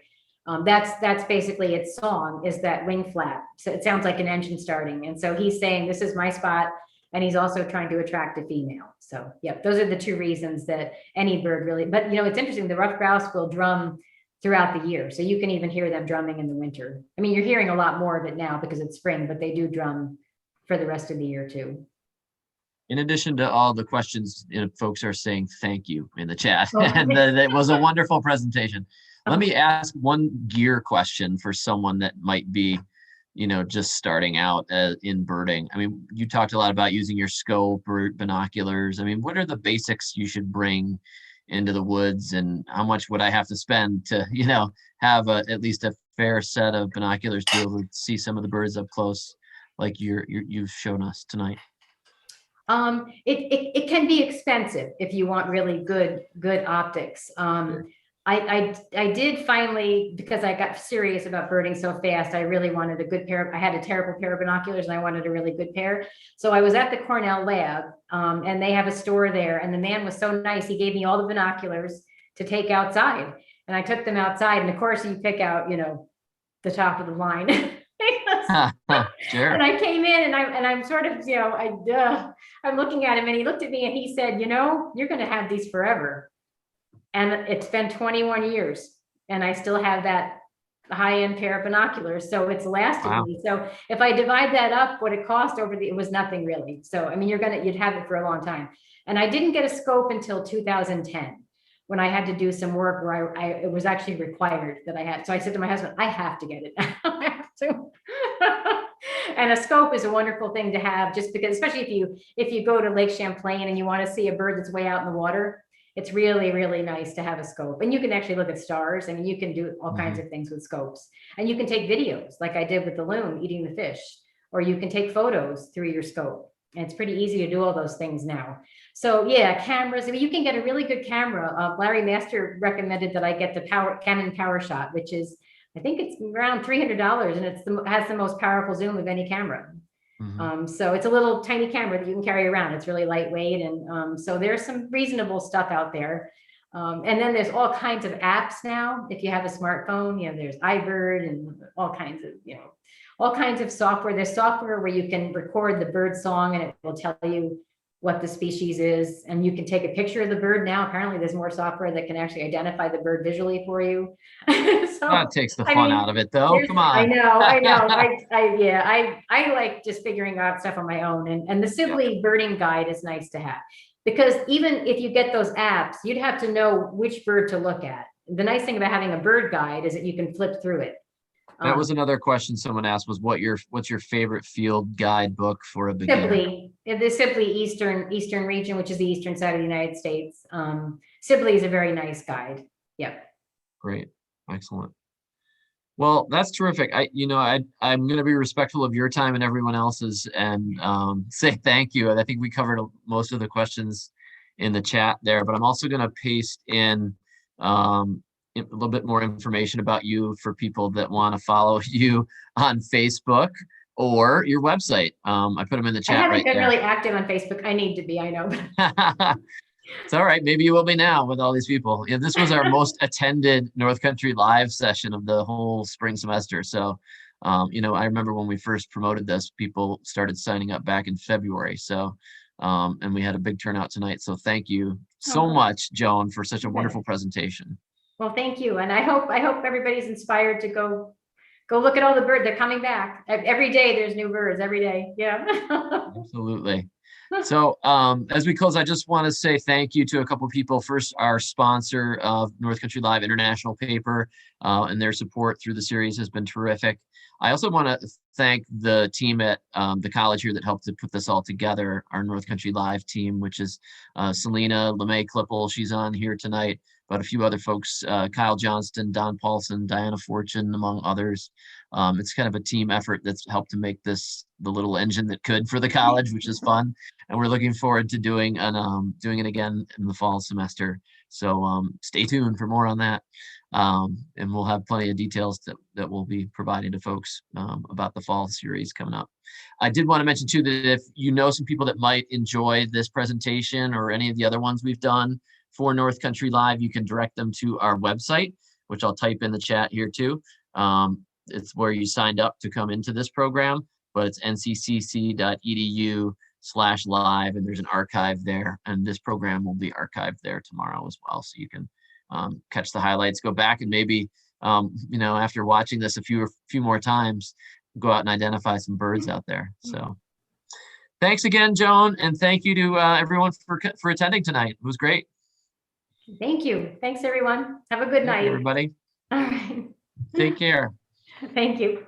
That's basically its song, is that wing flap. So it sounds like an engine starting. And so he's saying, this is my spot. And he's also trying to attract a female. So yep, those are the two reasons that any bird really, but it's interesting, the ruffed grouse will drum throughout the year. So you can even hear them drumming in the winter. I mean, you're hearing a lot more of it now because it's spring, but they do drum for the rest of the year too. In addition to all the questions, folks are saying thank you in the chat. And it was a wonderful presentation. Let me ask one gear question for someone that might be, just starting out in birding. I mean, you talked a lot about using your scope or binoculars. I mean, what are the basics you should bring into the woods, and how much would I have to spend to, have at least a fair set of binoculars to be able to see some of the birds up close, like you've shown us tonight? It can be expensive if you want really good optics. I did finally, because I got serious about birding so fast, I really wanted a good pair. I had a terrible pair of binoculars and I wanted a really good pair. So I was at the Cornell lab, and they have a store there, and the man was so nice. He gave me all the binoculars to take outside, and I took them outside. And of course you pick out, the top of the line. Sure. And I came in and I'm sort of, I'm looking at him, and he looked at me and he said, you're going to have these forever. And it's been 21 years and I still have that high-end pair of binoculars. So it's lasted me. So if I divide that up, what it cost it was nothing really. So, I mean, you'd have it for a long time. And I didn't get a scope until 2010 when I had to do some work where it was actually required that I had. So I said to my husband, I have to get it. I have to. And a scope is a wonderful thing to have, just because, especially if you go to Lake Champlain and you want to see a bird that's way out in the water, it's really, really nice to have a scope. And you can actually look at stars. I mean, you can do all kinds of things with scopes, and you can take videos like I did with the loon eating the fish, or you can take photos through your scope. And it's pretty easy to do all those things now. So yeah, cameras, I mean, you can get a really good camera. Larry Master recommended that I get the Canon PowerShot, which is, I think it's around $300, and it has the most powerful zoom of any camera. So it's a little tiny camera that you can carry around. It's really lightweight. And so there's some reasonable stuff out there. And then there's all kinds of apps now. If you have a smartphone, there's iBird and all kinds of software. There's software where you can record the bird song and it will tell you what the species is. And you can take a picture of the bird now. Apparently there's more software that can actually identify the bird visually for you. So that takes the fun out of it though. Come on. I know. I like just figuring out stuff on my own. And the Sibley birding guide is nice to have, because even if you get those apps, you'd have to know which bird to look at. The nice thing about having a bird guide is that you can flip through it. That was another question someone asked, was what's your favorite field guide book for a beginner? The Sibley Eastern region, which is the eastern side of the United States. Sibley is a very nice guide. Yep. Great. Excellent. Well, that's terrific. I'm going to be respectful of your time and everyone else's, and say thank you. I think we covered most of the questions in the chat there, but I'm also going to paste in a little bit more information about you for people that want to follow you on Facebook or your website. I put them in the chat. I haven't been really active on Facebook. I need to be, I know. It's all right. Maybe you will be now with all these people. This was our most attended North Country Live session of the whole spring semester. So, I remember when we first promoted this, people started signing up back in February. So And we had a big turnout tonight. So thank you so Oh. much, Joan, for such a Okay. wonderful presentation. Well, thank you. And I hope everybody's inspired to go look at all the birds. They're coming back. Every day there's new birds every day. Yeah. Absolutely. So as we close, I just want to say thank you to a couple of people. First, our sponsor of North Country Live International Paper, and their support through the series has been terrific. I also want to thank the team at the college here that helped to put this all together, our North Country Live team, which is Selena LeMay Klippel, she's on here tonight, but a few other folks, Kyle Johnston, Don Paulson, Diana Fortune, among others. It's kind of a team effort that's helped to make this the little engine that could for the college, which is fun. And we're looking forward to doing it again in the fall semester. So stay tuned for more on that. And we'll have plenty of details that we'll be providing to folks about the fall series coming up. I did want to mention too that if you know some people that might enjoy this presentation or any of the other ones we've done for North Country Live, you can direct them to our website, which I'll type in the chat here too. It's where you signed up to come into this program, but it's nccc.edu/live, and there's an archive there, and this program will be archived there tomorrow as well, so you can catch the highlights, go back, and maybe after watching this a few more times, go out and identify some birds out there. So thanks again, Joan, and thank you to everyone for attending tonight. It was great. Thank you. Thanks, everyone. Have a good night. Everybody. All right. Take care. Thank you.